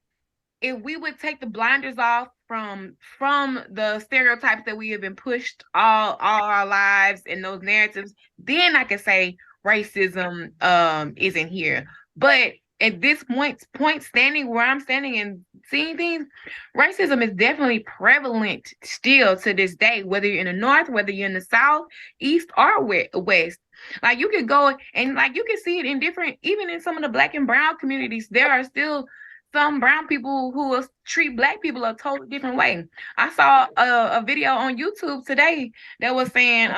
B: if we would take the blinders off from the stereotypes that we have been pushed all our lives and those narratives, then I could say racism isn't here. But at this point standing where I'm standing and seeing things, racism is definitely prevalent still to this day, whether you're in the north, whether you're in the south, east, or west. Like you could go and like you can see it in different, even in some of the black and brown communities, there are still some brown people who will treat black people a totally different way. I saw a video on YouTube today that was saying,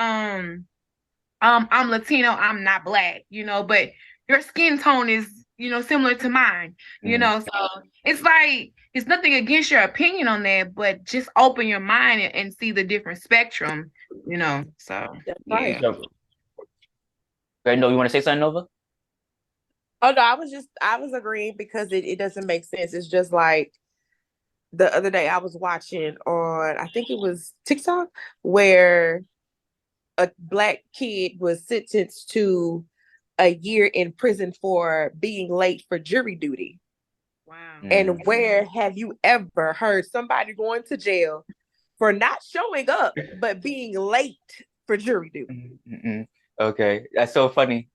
B: I'm Latino, I'm not black, but your skin tone is, similar to mine, so it's like, it's nothing against your opinion on that, but just open your mind and see the different spectrum, so.
C: That's right.
A: No, you want to say something, Nova?
C: Oh no, I was agreeing because it doesn't make sense. It's just like the other day I was watching on, I think it was TikTok, where a Black kid was sentenced to a year in prison for being late for jury duty.
B: Wow.
C: And where have you ever heard somebody going to jail for not showing up, but being late for jury duty?
A: Okay, that's so funny.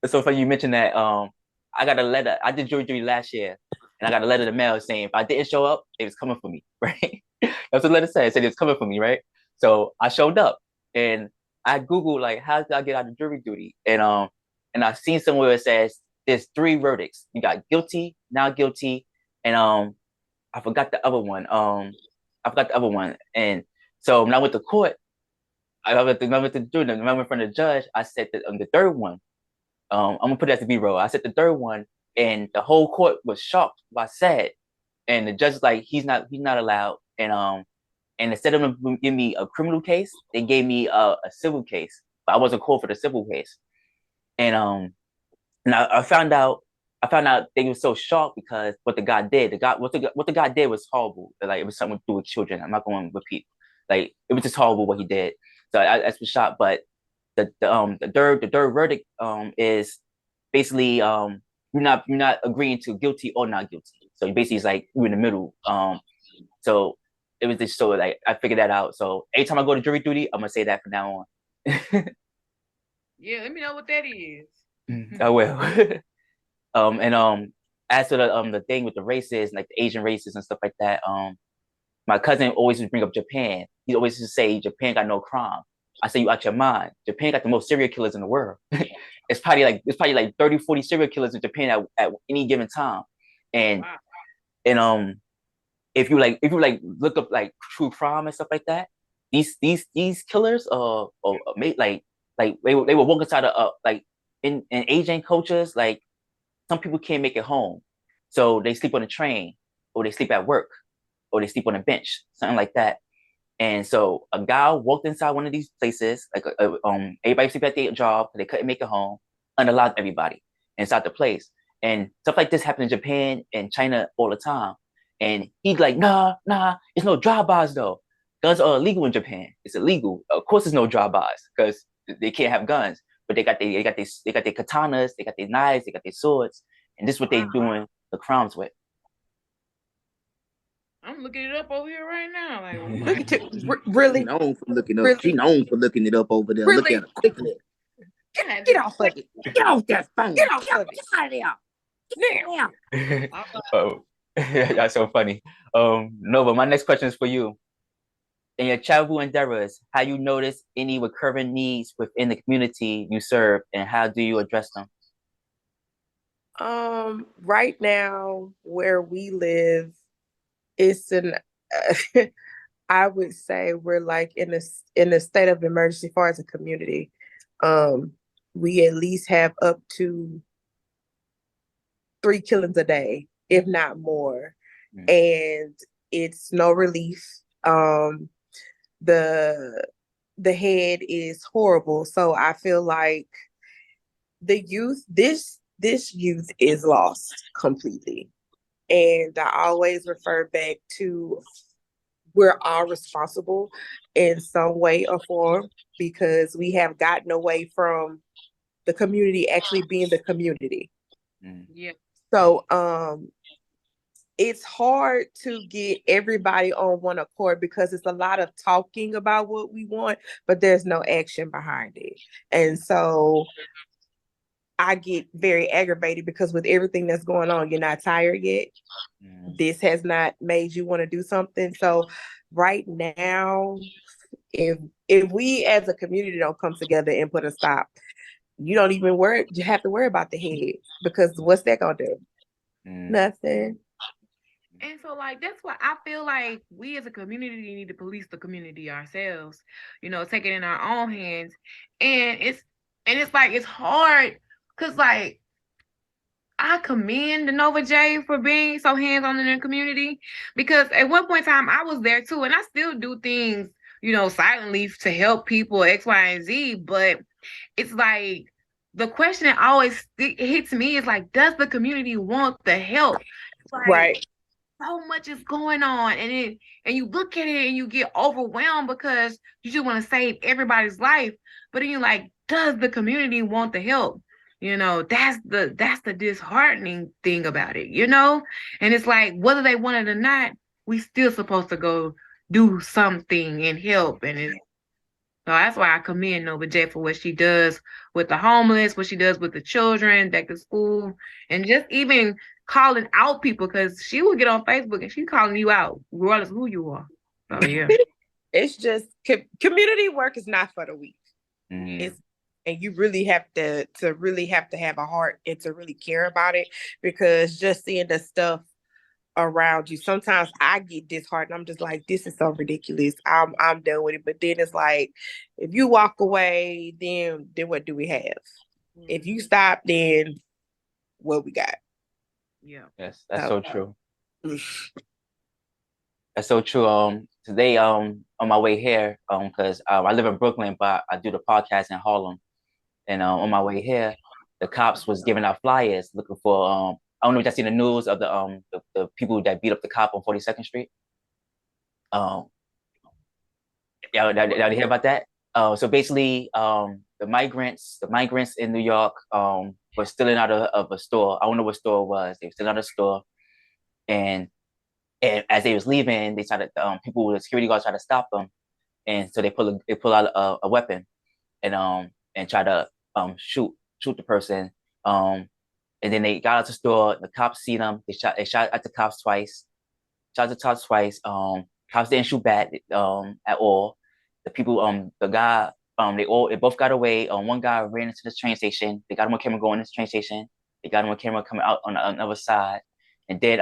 A: It's so funny you mentioned that. I got a letter. I did jury duty last year, and I got a letter in the mail saying if I didn't show up, it was coming for me, right? That's what the letter said. It said it was coming for me, right? So I showed up, and I Googled like how did I get out of jury duty, and I seen somewhere it says there's 3 verdicts. You got guilty, not guilty, and I forgot the other one. And so when I went to court, I went to do the in front of the judge. I said that on the third one, I'm gonna put it as a B-roll. I said the third one, and the whole court was shocked by said, and the judge is like he's not allowed, and instead of them giving me a criminal case, they gave me a civil case, but I wasn't called for the civil case, and I found out they were so shocked because what the guy did, what the guy did was horrible. Like it was something to do with children. I'm not going to repeat. Like it was just horrible what he did. So I was shocked. But the third verdict is basically you're not agreeing to guilty or not guilty. So basically it's like you're in the middle. So it was just so like I figured that out. So anytime I go to jury duty, I'm gonna say that from now on.
B: Yeah, let me know what that is.
A: I will. And as to the thing with the races, like the Asian races and stuff like that, my cousin always would bring up Japan. He always used to say Japan got no crime. I say you out your mind. Japan got the most serial killers in the world. It's probably like 30, 40 serial killers in Japan at any given time. And
B: Wow.
A: and if you look up like true crime and stuff like that, these killers made like they were walking inside of like in Asian cultures, like some people can't make it home, so they sleep on a train, or they sleep at work, or they sleep on a bench, something like that. And so a guy walked inside one of these places, like everybody sleep at their job, they couldn't make it home, unalived everybody inside the place. And stuff like this happened in Japan and China all the time. And he's like, nah, it's no drive-bys though. Guns are illegal in Japan. It's illegal. Of course, there's no drive-bys because they can't have guns. But they got their katanas, they got their knives, they got their swords, and this is what they doing the crimes with.
B: I'm looking it up over here right now. Like,
C: Look at you, really?
D: She known for looking up.
C: Really?
D: She known for looking it up over there.
C: Really?
D: Look at her quickly.
C: Get off of it.
D: Get off that phone.
C: Get off of it.
D: Get out of there.
C: Now.
A: Oh, that's so funny. Nova, my next question is for you. In your travel endeavors, have you noticed any recurring needs within the community you serve, and how do you address them?
C: Right now, where we live, it's I would say we're like in a state of emergency as far as a community. We at least have up to 3 killings a day, if not more. And it's no relief. The head is horrible. So I feel like the youth, this youth is lost completely. And I always refer back to we're all responsible in some way or form because we have gotten away from the community actually being the community.
B: Yeah.
C: So it's hard to get everybody on one accord because it's a lot of talking about what we want, but there's no action behind it. And so I get very aggravated because with everything that's going on, you're not tired yet. This has not made you want to do something. So right now, if we as a community don't come together and put a stop, you don't even have to worry about the head because what's that gonna do? Nothing.
B: And so, like, that's why I feel like we as a community need to police the community ourselves, take it in our own hands. And it's like, it's hard because, like, I commend the Nova J for being so hands-on in the community because at one point in time, I was there too, and I still do things, silently to help people X, Y, and Z. But it's like, the question that always hits me is like, does the community want the help? Like,
C: right.
B: so much is going on, and you look at it and you get overwhelmed because you just want to save everybody's life. But then you're like, does the community want the help? That's the disheartening thing about it, And it's like, whether they want it or not, we still supposed to go do something and help. So that's why I commend Nova J for what she does with the homeless, what she does with the children back to school, and just even calling out people, because she will get on Facebook and she's calling you out, regardless of who you are. So yeah.
C: It's just community work is not for the weak.
A: Mm-hmm.
C: And you really have to really have to have a heart and to really care about it, because just seeing the stuff around you, sometimes I get disheartened. I'm just like, this is so ridiculous. I'm done with it. But then it's like, if you walk away, then what do we have? Mm-hmm. If you stop, then what we got?
B: Yeah.
A: Yes, that's so true. That's so true. Today, on my way here, because I live in Brooklyn, but I do the podcast in Harlem, and on my way here, the cops was giving out flyers looking for I don't know if y'all seen the news of the people that beat up the cop on 42nd Street. Y'all hear about that? So basically, the migrants in New York were stealing out of a store. I don't know what store it was. They were stealing out of a store, and as they was leaving, they tried to the security guards tried to stop them, and so they pull out a weapon, and try to shoot the person. And then they got out the store. The cops see them. They shot at the cops twice. Cops didn't shoot back at all. The people, the guy, they both got away. One guy ran into the train station. They got him on camera going into the train station. They got him on camera coming out on the other side. And then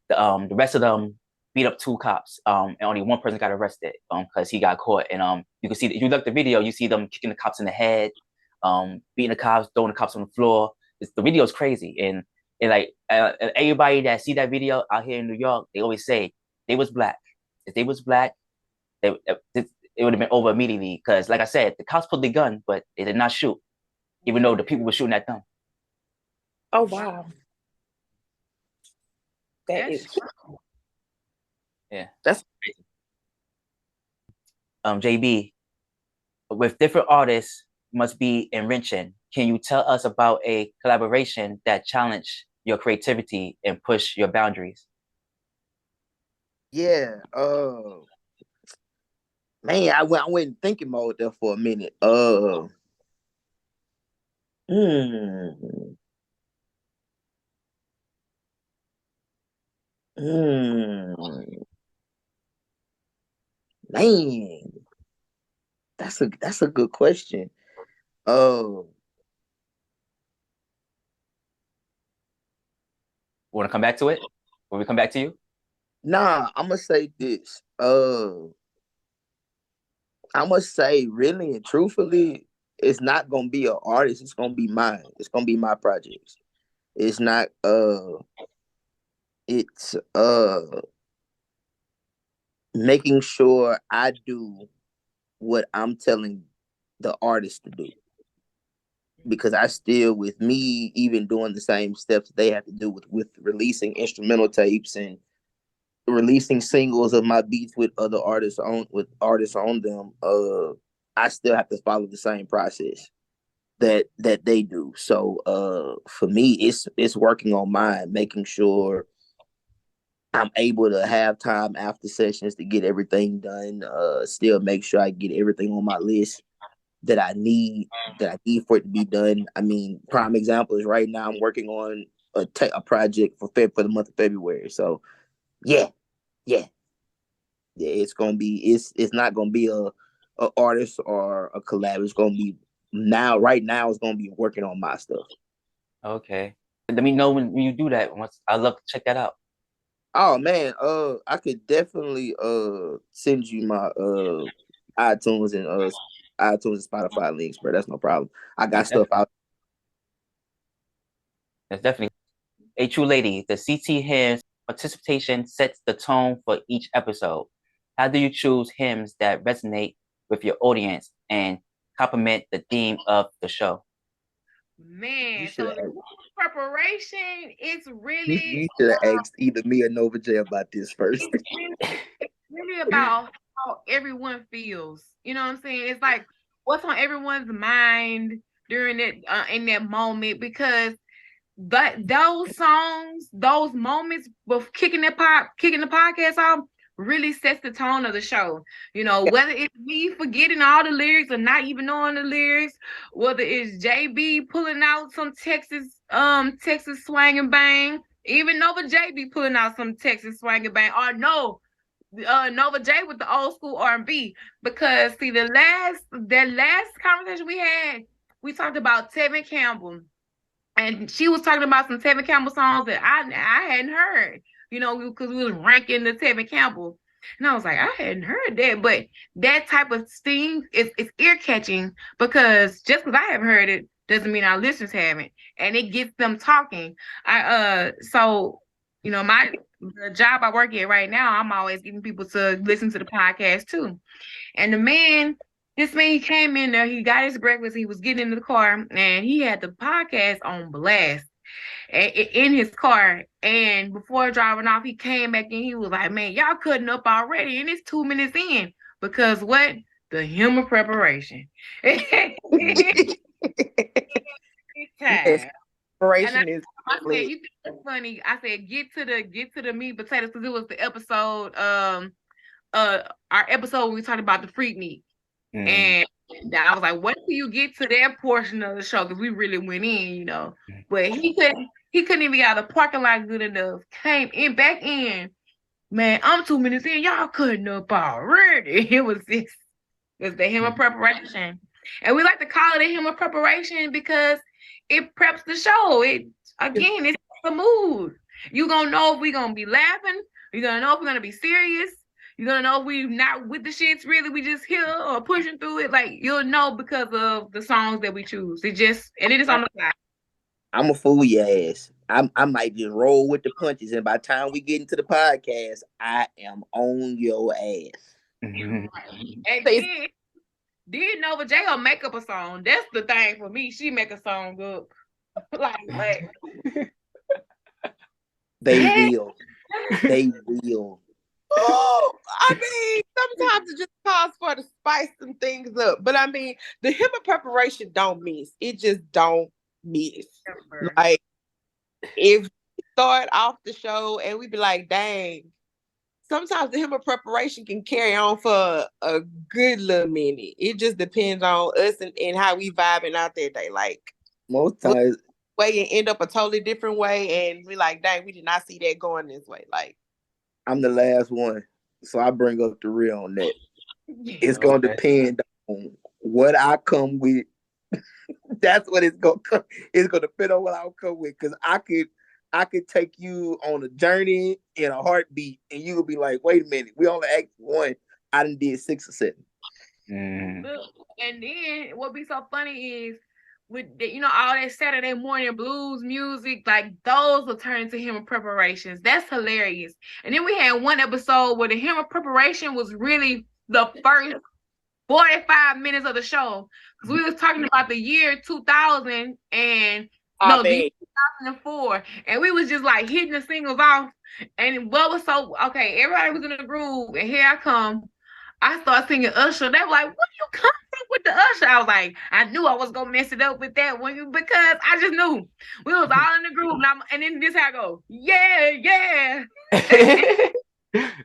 A: the rest of them beat up two cops. And only one person got arrested because he got caught. And you can see, if you look at the video, you see them kicking the cops in the head, beating the cops, throwing the cops on the floor. The video is crazy, and like everybody that see that video out here in New York, they always say they was black. If they was black, it would have been over immediately. Because, like I said, the cops pulled the gun, but they did not shoot, even though the people were shooting at them.
C: Oh wow, that's
A: crazy. JB, with different artists must be enriching. Can you tell us about a collaboration that challenged your creativity and push your boundaries?
D: Yeah. Man, I went in thinking mode there for a minute. Man, that's a good question.
A: Want to come back to it? Will we come back to you?
D: Nah, I'm gonna say this. I must say, really and truthfully, it's not gonna be an artist. It's gonna be mine. It's gonna be my projects. It's not. It's making sure I do what I'm telling the artist to do. Because I still, with me even doing the same steps they have to do with releasing instrumental tapes and releasing singles of my beats with other artists on them, I still have to follow the same process that they do. So for me, it's working on mine, making sure I'm able to have time after sessions to get everything done. Still make sure I get everything on my list that I need for it to be done. I mean, prime example is right now I'm working on a project for the month of February. So yeah, it's gonna be it's not gonna be a artist or a collab. It's gonna be right now it's gonna be working on my stuff.
A: Okay, let me know when you do that. I'd love to check that out.
D: Oh man, I could definitely send you my iTunes and Spotify links, bro. That's no problem. I got stuff out.
A: That's definitely a Tru Lady. The CT hymns participation sets the tone for each episode. How do you choose hymns that resonate with your audience and complement the theme of the show?
B: Man,
D: should
B: so
D: have
B: the preparation, it's really
D: you should have asked either me or Nova J about this first.
B: it's really about how everyone feels. You know what I'm saying? It's like what's on everyone's mind during that in that moment, because those songs, those moments of kicking the podcast off really sets the tone of the show. You know, whether it's me forgetting all the lyrics or not even knowing the lyrics, whether it's JB pulling out some Texas swang and bang, even Nova JB pulling out some Texas swang and bang, or no, Nova J with the old school R&B. Because see, that last conversation we had, we talked about Tevin Campbell, and she was talking about some Tevin Campbell songs that I hadn't heard, you know, because we was ranking the Tevin Campbell. And I was like, I hadn't heard that. But that type of thing is ear catching, because just because I haven't heard it doesn't mean our listeners haven't. And it gets them talking. So, you know, the job I work at right now, I'm always getting people to listen to the podcast too. And this man, he came in there, he got his breakfast, he was getting into the car, and he had the podcast on blast in his car. And before driving off, he came back and he was like, man, y'all cutting up already, and it's 2 minutes in. Because what? The human preparation.
C: Yes, preparation is.
B: I said, you think it's funny? I said, get to the meat and potatoes, because it was the episode, our episode where we talked about the freak meat. And I was like, wait till you get to that portion of the show, because we really went in, you know. But he couldn't even get out of the parking lot good enough. Came in back in. Man, I'm 2 minutes in. Y'all cutting up already. It was the human preparation. And we like to call it a human preparation because it preps the show. It's the mood. You're gonna know if we're gonna be laughing, you're gonna know if we're gonna be serious. You're gonna know if we not with the shits really, we just here or pushing through it. Like, you'll know because of the songs that we choose. It is on the fly.
D: I'm a fool your ass. I might just roll with the punches, and by the time we get into the podcast, I am on your ass.
B: And then Nova J will make up a song. That's the thing for me. She make a song up. like
D: They will. They will.
C: Oh, I mean, sometimes it just calls for to spice some things up. But I mean, the human preparation don't miss. It just don't miss. Like, if we start off the show and we be like, dang, sometimes the human preparation can carry on for a good little minute. It just depends on us and how we vibing out that day. Like,
D: most times,
C: way and end up a totally different way, and we like, dang, we did not see that going this way. Like,
D: I'm the last one, so I bring up the real on that. It's gonna depend on what I come with. That's what it's gonna come. It's gonna depend on what I'll come with, because I could take you on a journey in a heartbeat, and you would be like, "Wait a minute, we only asked one. I done did 6 or 7."
B: And then what be so funny is, with all that Saturday morning blues music, like those will turn into human preparations. That's hilarious. And then we had one episode where the human preparation was really the first 45 minutes of the show, because we was talking about the year 2000 and the year 2004, and we was just like hitting the singles off. And what was so okay? Everybody was in the groove, and here I come. I started singing Usher. They were like, "Where you come from with the Usher?" I was like, I knew I was gonna mess it up with that one, because I just knew we was all in the groove. And then this how I go, yeah.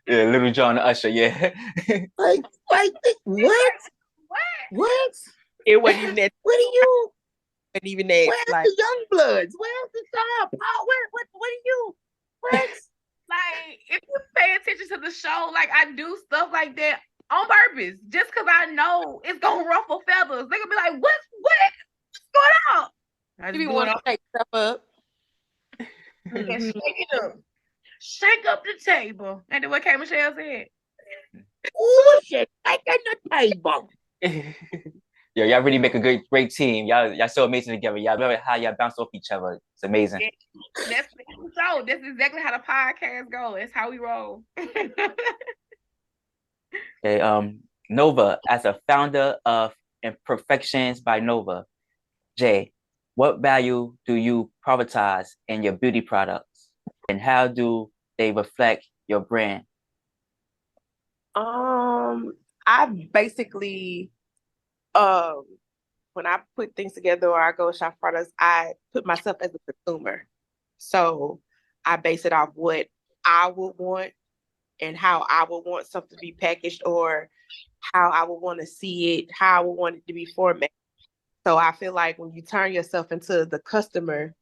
A: Yeah, Little John Usher, yeah.
D: like what? What?
C: It wasn't even that.
D: What are you?
C: Wasn't even that.
D: Where's
C: like,
D: the young bloods? Where's the star? What are you? What?
B: Like, if you pay attention to the show, like I do stuff like that on purpose, just because I know it's gonna ruffle feathers. They gonna be like, what's going on? I
C: you want to take stuff up.
B: Yeah, shake it up. Shake up the table. Ain't that what K. Michelle said?
D: Ooh, shit, shake the table.
A: Yo, y'all really make a great team. Y'all so amazing together. Y'all remember how y'all bounce off each other. It's amazing.
B: Yeah, that's the show. That's exactly how the podcast goes. That's how we roll.
A: Okay, Nova, as a founder of Imperfections by Nova, Jay, what value do you prioritize in your beauty products, and how do they reflect your brand?
C: I basically, when I put things together or I go shop products, I put myself as a consumer. So I base it off what I would want and how I would want something to be packaged, or how I would want to see it, how I would want it to be formatted. So I feel like when you turn yourself into the customer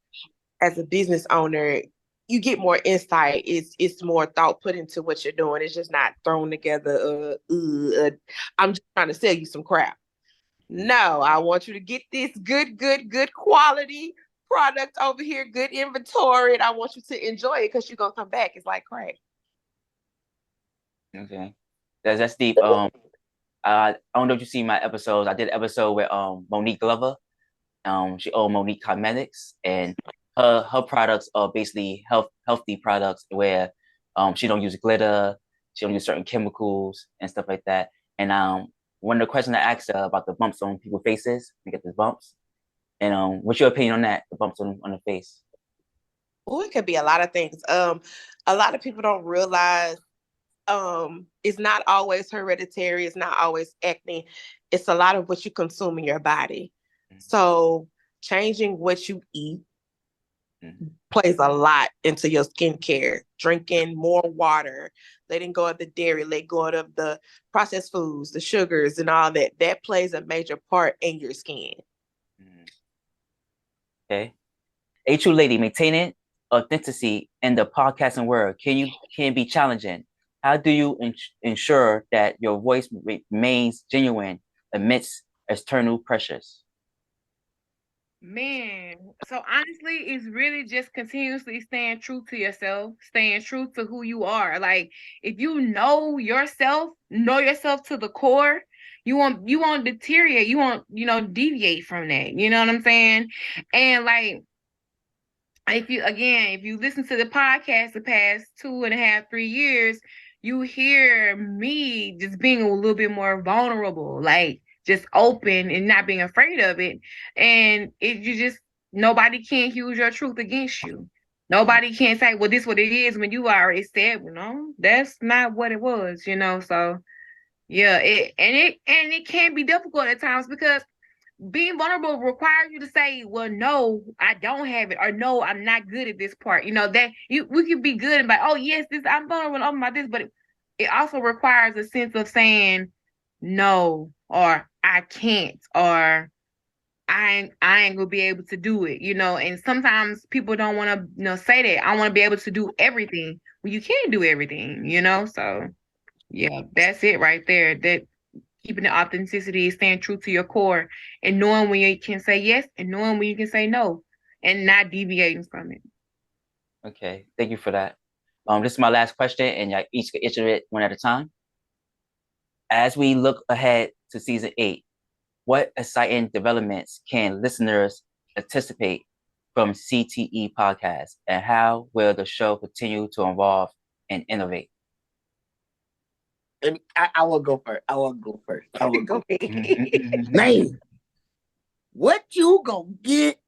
C: as a business owner, you get more insight. It's more thought put into what you're doing. It's just not thrown together. I'm just trying to sell you some crap. No, I want you to get this good quality product over here, good inventory, and I want you to enjoy it because you're gonna come back. It's like crack.
A: Okay, that's deep. I don't know if you see my episodes. I did an episode with Monique Glover. She owned Monique Cosmetics, and her products are basically healthy products where she don't use glitter, she don't use certain chemicals and stuff like that. And one of the questions I asked her about the bumps on people's faces, they get these bumps. And what's your opinion on that? The bumps on the face?
C: Oh, it could be a lot of things. A lot of people don't realize it's not always hereditary, it's not always acne. It's a lot of what you consume in your body. So changing what you eat plays a lot into your skincare. Drinking more water, letting go of the dairy, letting go of the processed foods, the sugars and all that. That plays a major part in your skin.
A: Okay. A Tru Lady, maintaining authenticity in the podcasting world can be challenging. How do you ensure that your voice remains genuine amidst external pressures?
B: Man, so honestly, it's really just continuously staying true to yourself, staying true to who you are. Like, if you know yourself to the core, you won't deteriorate, you won't, deviate from that. You know what I'm saying? And like, if you listen to the podcast the past 2.5, 3 years, you hear me just being a little bit more vulnerable, like just open and not being afraid of it. And nobody can use your truth against you. Nobody can say, well, this is what it is, when you already said, no, that's not what it was, So yeah, it can be difficult at times, because being vulnerable requires you to say, well, no, I don't have it, or no, I'm not good at this part. We could be good and like, oh yes, I'm vulnerable about this, but it also requires a sense of saying no, or I can't, or I ain't gonna be able to do it, and sometimes people don't want to say that. I want to be able to do everything. Well, you can't do everything, so yeah, that's it right there. That keeping the authenticity, staying true to your core, and knowing when you can say yes and knowing when you can say no, and not deviating from it.
A: Okay, thank you for that. This is my last question, and y'all each can answer it one at a time. As we look ahead to season 8, what exciting developments can listeners anticipate from CTE Podcast, and how will the show continue to evolve and innovate?
D: I will go first. I will go first. Man, what you gonna get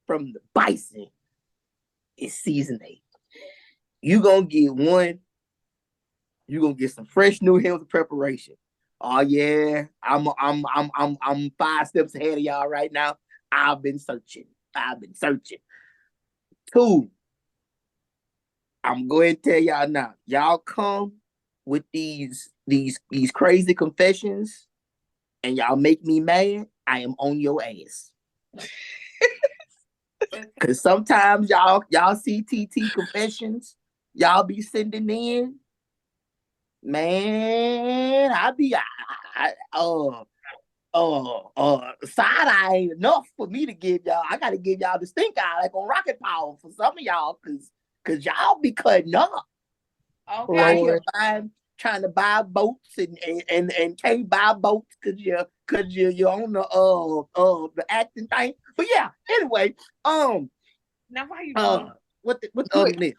D: from the Bison is season 8. You gonna get one. You gonna get some fresh new hills of preparation. Oh yeah, I'm 5 steps ahead of y'all right now. I've been searching. 2, I'm going to tell y'all now. Y'all come with these crazy confessions, and y'all make me mad. I am on your ass. Cause sometimes y'all CTT confessions, y'all be sending in. Man, side eye ain't enough for me to give y'all. I gotta give y'all the stink eye like on Rocket Power for some of y'all, cause y'all be cutting up.
B: Okay.
D: Right here trying to buy boats and can't buy boats cause you're on the acting thing. But yeah, anyway,
B: now why you doing?
D: What the other list?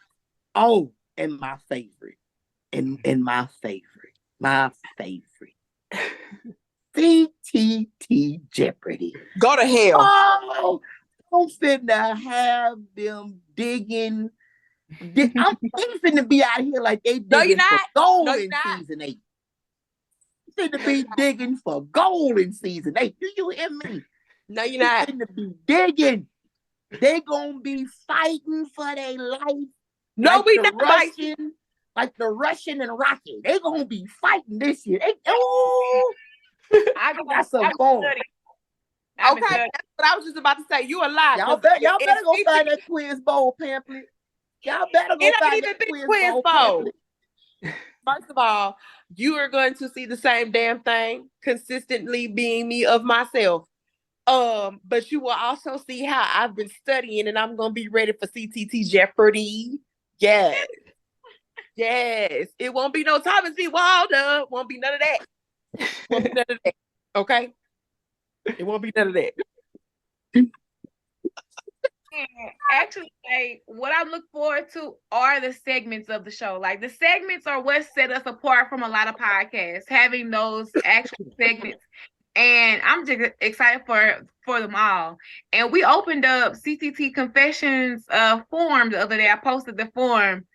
D: Oh, and my favorite. And my favorite. CTT Jeopardy.
C: Go to hell.
D: Oh, I'm finna have them digging. I'm finna be out here like they digging for gold in season 8. Finna be digging for gold in season 8. Do you hear me?
G: No, you're not.
D: Finna be digging. They gonna be fighting for their life.
G: No,
D: like
G: we
D: the
G: not
D: Russian, like the Russian and Rocky. They gonna be fighting this year. I got some fun.
G: Okay, that's what I was just about to say. You a lie.
D: Y'all better go find that quiz bowl pamphlet. Y'all better go find that quiz bowl pamphlet.
G: First of all, you are going to see the same damn thing consistently being me of myself. But you will also see how I've been studying and I'm gonna be ready for CTT Jeopardy. Yes. Yes. It won't be no Thomas B. Wilder. Won't be none of that. Won't be none of that. Okay? It won't be none of that.
B: Actually, what I look forward to are the segments of the show. Like the segments are what set us apart from a lot of podcasts, having those actual segments. And I'm just excited for them all. And we opened up CTT Confessions form the other day. I posted the form,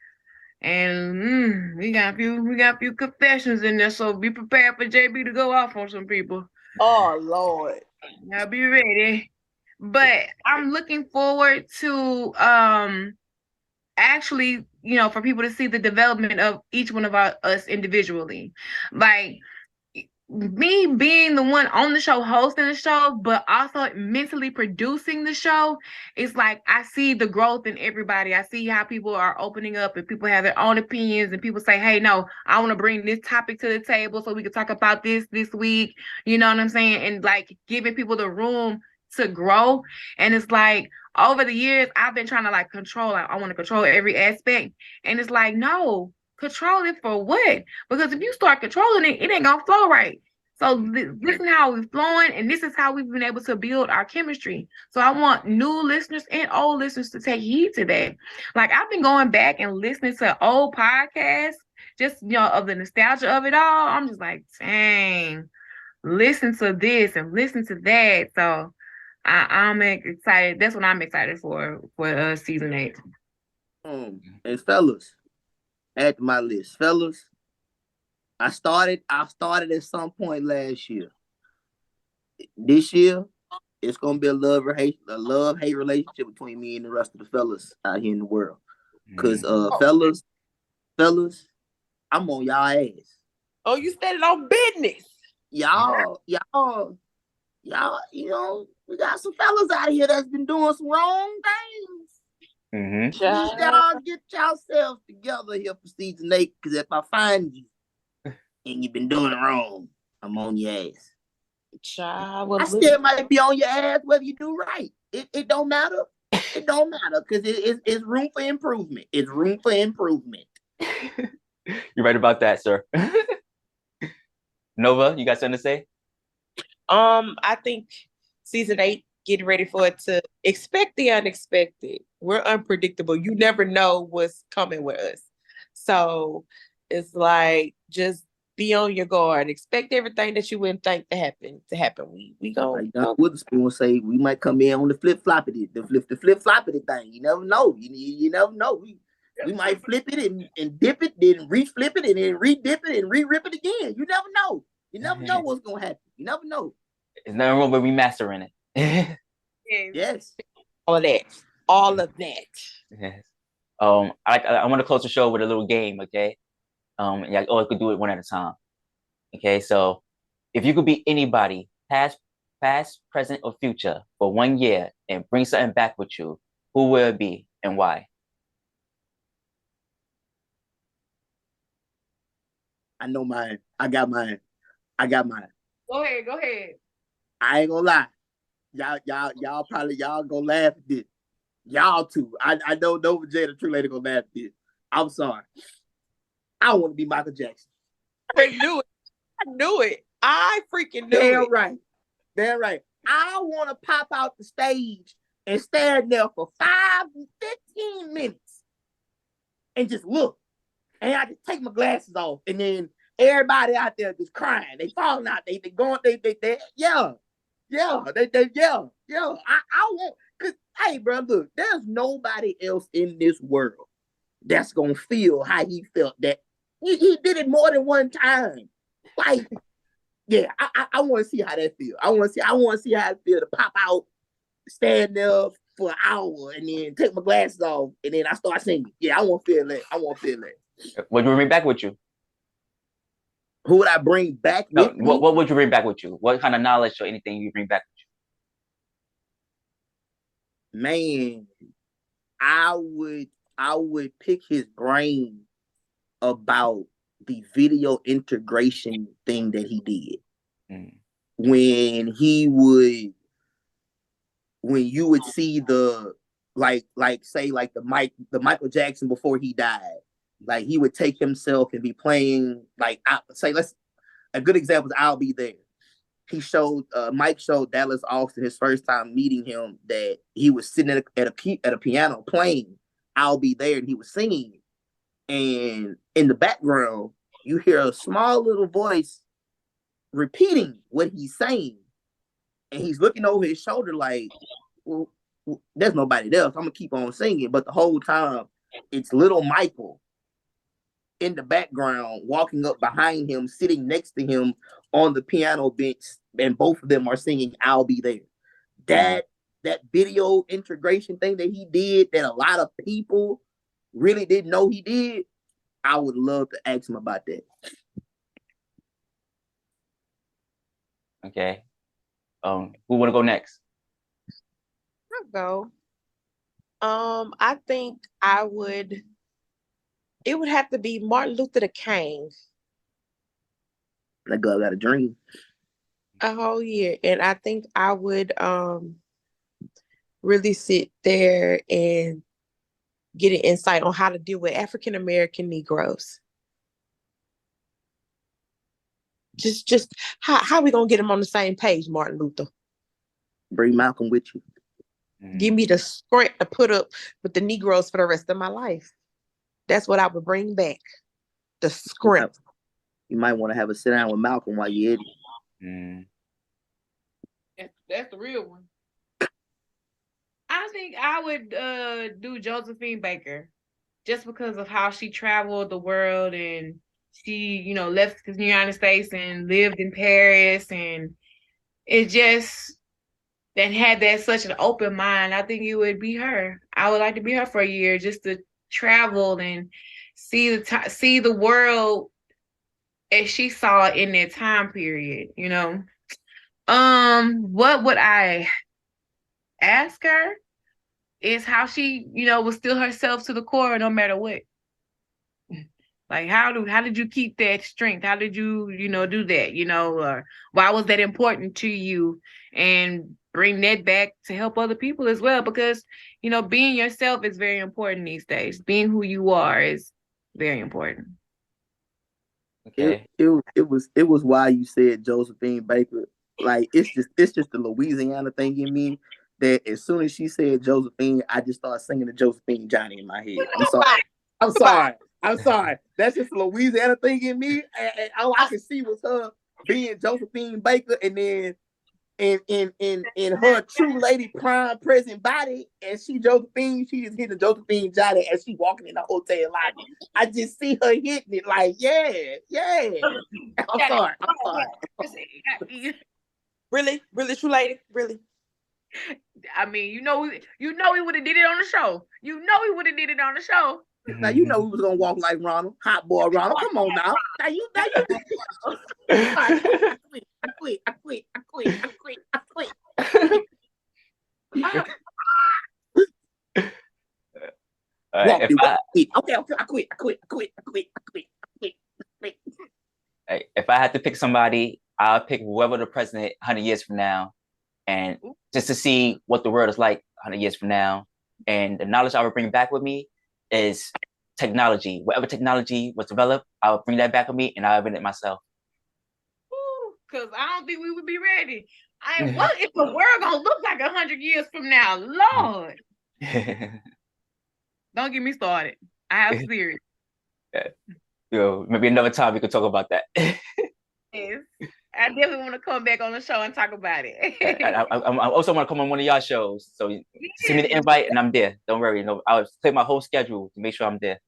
B: and we got a few confessions in there. So be prepared for JB to go off on some people.
G: Oh Lord,
B: now be ready. But I'm looking forward to actually, for people to see the development of each one of us individually. Like me being the one on the show, hosting the show, but also mentally producing the show, it's like I see the growth in everybody. I see how people are opening up and people have their own opinions and people say, hey, no, I want to bring this topic to the table so we can talk about this week. You know what I'm saying? And like giving people the room to grow. And it's like over the years, I've been trying to like control. I want to control every aspect. And it's like, no. Control it for what? Because if you start controlling it, it ain't gonna flow right. So this is how we're flowing, and this is how we've been able to build our chemistry. So I want new listeners and old listeners to take heed to that. Like I've been going back and listening to old podcasts, just of the nostalgia of it all. I'm just like, dang, listen to this and listen to that. So I'm excited. That's what I'm excited for season 8.
D: And fellas. Add to my list, fellas. I started at some point last year. This year, it's gonna be a love-hate relationship between me and the rest of the fellas out here in the world. Cause fellas, I'm on y'all ass.
G: Oh, you standing on business.
D: Y'all, we got some fellas out here that's been doing some wrong things. Y'all get yourselves together here for season 8, because if I find you and you've been doing it wrong, I'm on your ass. I still might be on your ass whether you do right. It don't matter. It don't matter because it's room for improvement. It's room for improvement.
A: You're right about that, sir. Nova, you got something to say?
G: I think season 8, getting ready for it to expect the unexpected. We're unpredictable. You never know what's coming with us. So it's like, just be on your guard. Expect everything that you wouldn't think to happen. We go.
D: Like Don Witherspoon say, we might come in on the flip floppity thing. You never know. You never know. We might flip it and dip it, then re-flip it, and then re-dip it and re-rip it again. You never know. You never know what's gonna happen. You never know.
A: There's nothing wrong with remastering it.
D: Yes.
G: All of that.
A: Yes. I want to close the show with a little game, okay? Yeah, or I could do it one at a time. Okay, so if you could be anybody, past, present, or future for 1 year and bring something back with you, who will it be and why?
D: I know mine. I got mine.
B: Go ahead.
D: I ain't gonna lie. Y'all probably gonna laugh at this. Y'all too. I know Nova J, the Tru Lady, gonna laugh at this. I'm sorry. I want to be Michael Jackson.
G: I knew it. I freaking knew it.
D: Damn right. I want to pop out the stage and stand there for 15 minutes and just look. And I just take my glasses off, and then everybody out there just crying. They falling out. They going. They yell. I want. Cause, hey, bro, look, there's nobody else in this world that's gonna feel how he felt. That he did it more than one time. Like, yeah, I want to see how that feels. I want to see how it feels to pop out, stand there for an hour, and then take my glasses off, and then I start singing. Yeah, I want to feel that. I want to feel that.
A: Would you bring back with you?
D: Who would I bring back with me?
A: What would you bring back with you? What kind of knowledge or anything you bring back with you?
D: Man, I would pick his brain about the video integration thing that he did. When you would see the like say like the Michael Jackson before he died, like he would take himself and be playing like a good example is I'll Be There. Mike showed Dallas Austin his first time meeting him that he was sitting at a piano playing I'll Be There, and he was singing, and in the background you hear a small little voice repeating what he's saying, and he's looking over his shoulder like, well, there's nobody else, I'm gonna keep on singing. But the whole time it's little Michael in the background walking up behind him, sitting next to him on the piano bench, and both of them are singing I'll Be There. That video integration thing that he did that a lot of people really didn't know he did, I would love to ask him about that.
A: Okay. Who want to go next?
C: I'll go. I think it would have to be Martin Luther King.
D: That girl got a dream.
C: Oh yeah. And I think I would really sit there and get an insight on how to deal with African American Negroes. Just how we gonna get them on the same page, Martin Luther?
D: Bring Malcolm with you.
C: Give me the script to put up with the Negroes for the rest of my life. That's what I would bring back. The script.
D: You might want to have a sit down with Malcolm while you're
B: in it. That's the real one. I think I would do Josephine Baker, just because of how she traveled the world, and she, left the United States and lived in Paris, and it just that had that such an open mind. I think it would be her. I would like to be her for a year, just to travel and see the world as she saw in that time period. What would I ask her is how she, was still herself to the core no matter what. Like, how did you keep that strength? How did you, do that? Or why was that important to you? And bring that back to help other people as well, because, being yourself is very important these days. Being who you are is very important.
A: Okay.
D: It was why you said Josephine Baker. Like, it's just the Louisiana thing in me that as soon as she said Josephine, I just started singing the Josephine Johnny in my head. I'm sorry. That's just the Louisiana thing in me. And all I can see was her being Josephine Baker, and then in her Tru Lady prime present body, and she Josephine, she just hitting Josephine Johnny as she walking in the hotel lobby. I just see her hitting it like, yeah. I'm sorry.
C: Really, Tru Lady, really.
B: I mean, he would have did it on the show. He would have did it on the show.
D: Now we was gonna walk like Ronald, hot boy Ronald. Come on now. Now you. I quit.
A: Right,
D: I quit.
A: If I had to pick somebody, I'll pick whoever the president 100 years from now, and just to see what the world is like 100 years from now. And the knowledge I would bring back with me is technology. Whatever technology was developed, I would bring that back with me, and I'll invent it myself.
B: Because I don't think we would be ready. What is the world gonna look like 100 years from now? Lord. Don't get me started. I have theories.
A: Maybe another time we could talk about that.
B: Yes. I definitely want to to come back on the show and talk about it.
A: I also want to come on one of y'all shows. So send me the invite and I'm there. Don't worry. No, I'll clear my whole schedule to make sure I'm there.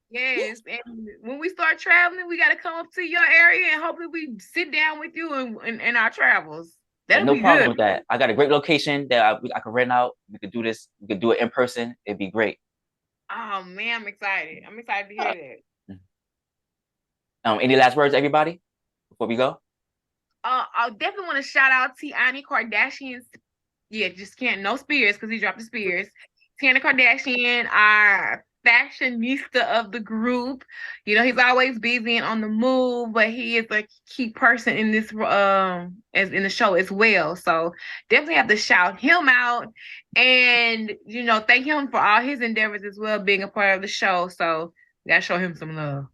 B: Yes, and when we start traveling, we got to come up to your area and hopefully we sit down with you in our travels. That'll
A: no
B: be
A: problem
B: good.
A: with that. I got a great location that I can rent out. We could do this. We could do it in person. It'd be great.
B: Oh man, I'm excited. I'm excited to hear that.
A: Any last words, everybody, before we go?
B: I definitely want to shout out Tiani Kardashian's. Yeah, just can't no Spears because he dropped the Spears. Tiana Kardashian, our fashionista of the group. You know, he's always busy and on the move, but he is a key person in this as in the show as well. So definitely have to shout him out and thank him for all his endeavors as well, being a part of the show. So we gotta show him some love.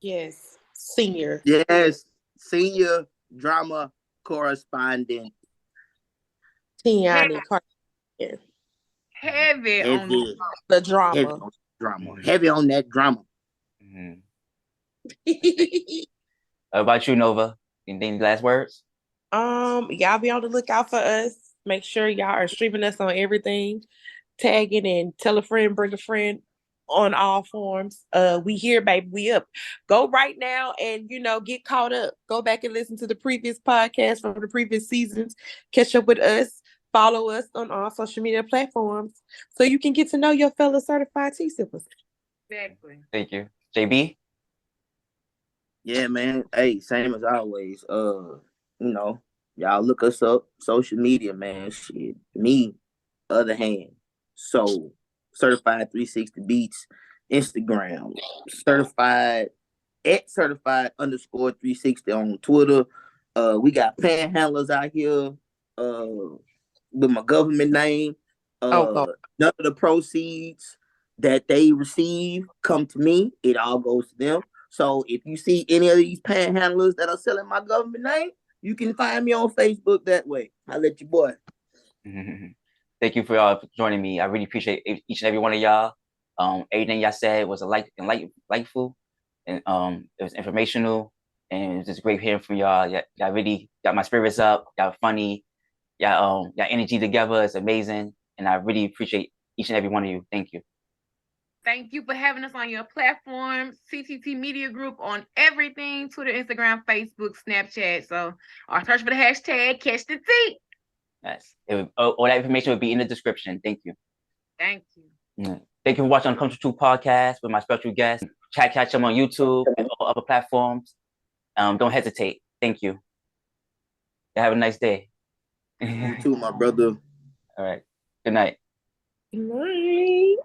G: Yes, senior.
D: Yes, senior drama correspondent.
G: Tiani Kardashian.
B: Heavy on
G: the drama.
D: Heavy on drama. Heavy on that drama.
A: Mm-hmm. How about you, Nova? Any last words?
G: Y'all be on the lookout for us. Make sure y'all are streaming us on everything, tagging and tell a friend, bring a friend on all forms. We here, baby. We up. Go right now and get caught up. Go back and listen to the previous podcast from the previous seasons. Catch up with us. Follow us on all social media platforms so you can get to know your fellow certified T-sippers.
B: Exactly.
A: Thank you. JB?
D: Yeah, man. Hey, same as always. Y'all look us up. Social media, man. Shit. Me, other hand. So, Certified 360 Beatz, Instagram. Certified @certified_360 on Twitter. We got panhandlers out here. With my government name. None of the proceeds that they receive come to me. It all goes to them. So if you see any of these panhandlers that are selling my government name, you can find me on Facebook that way. I'll let you boy.
A: Thank you for joining me. I really appreciate each and every one of y'all. Everything y'all said was delightful, and it was informational, and it was just great hearing from y'all. Y'all really got my spirits up. Y'all funny. Y'all energy together is amazing, and I really appreciate each and every one of you. Thank you.
B: Thank you for having us on your platform, CTT Media Group, on everything: Twitter, Instagram, Facebook, Snapchat. So, or search for the hashtag Catch the Tea.
A: Yes, all that information would be in the description. Thank you.
B: Thank you.
A: Thank you for watching Uncomfortable Truth podcast with my special guest. Catch them on YouTube and all other platforms. Don't hesitate. Thank you. Have a nice day.
D: You too, my brother.
A: All right. Good night.
G: Good night.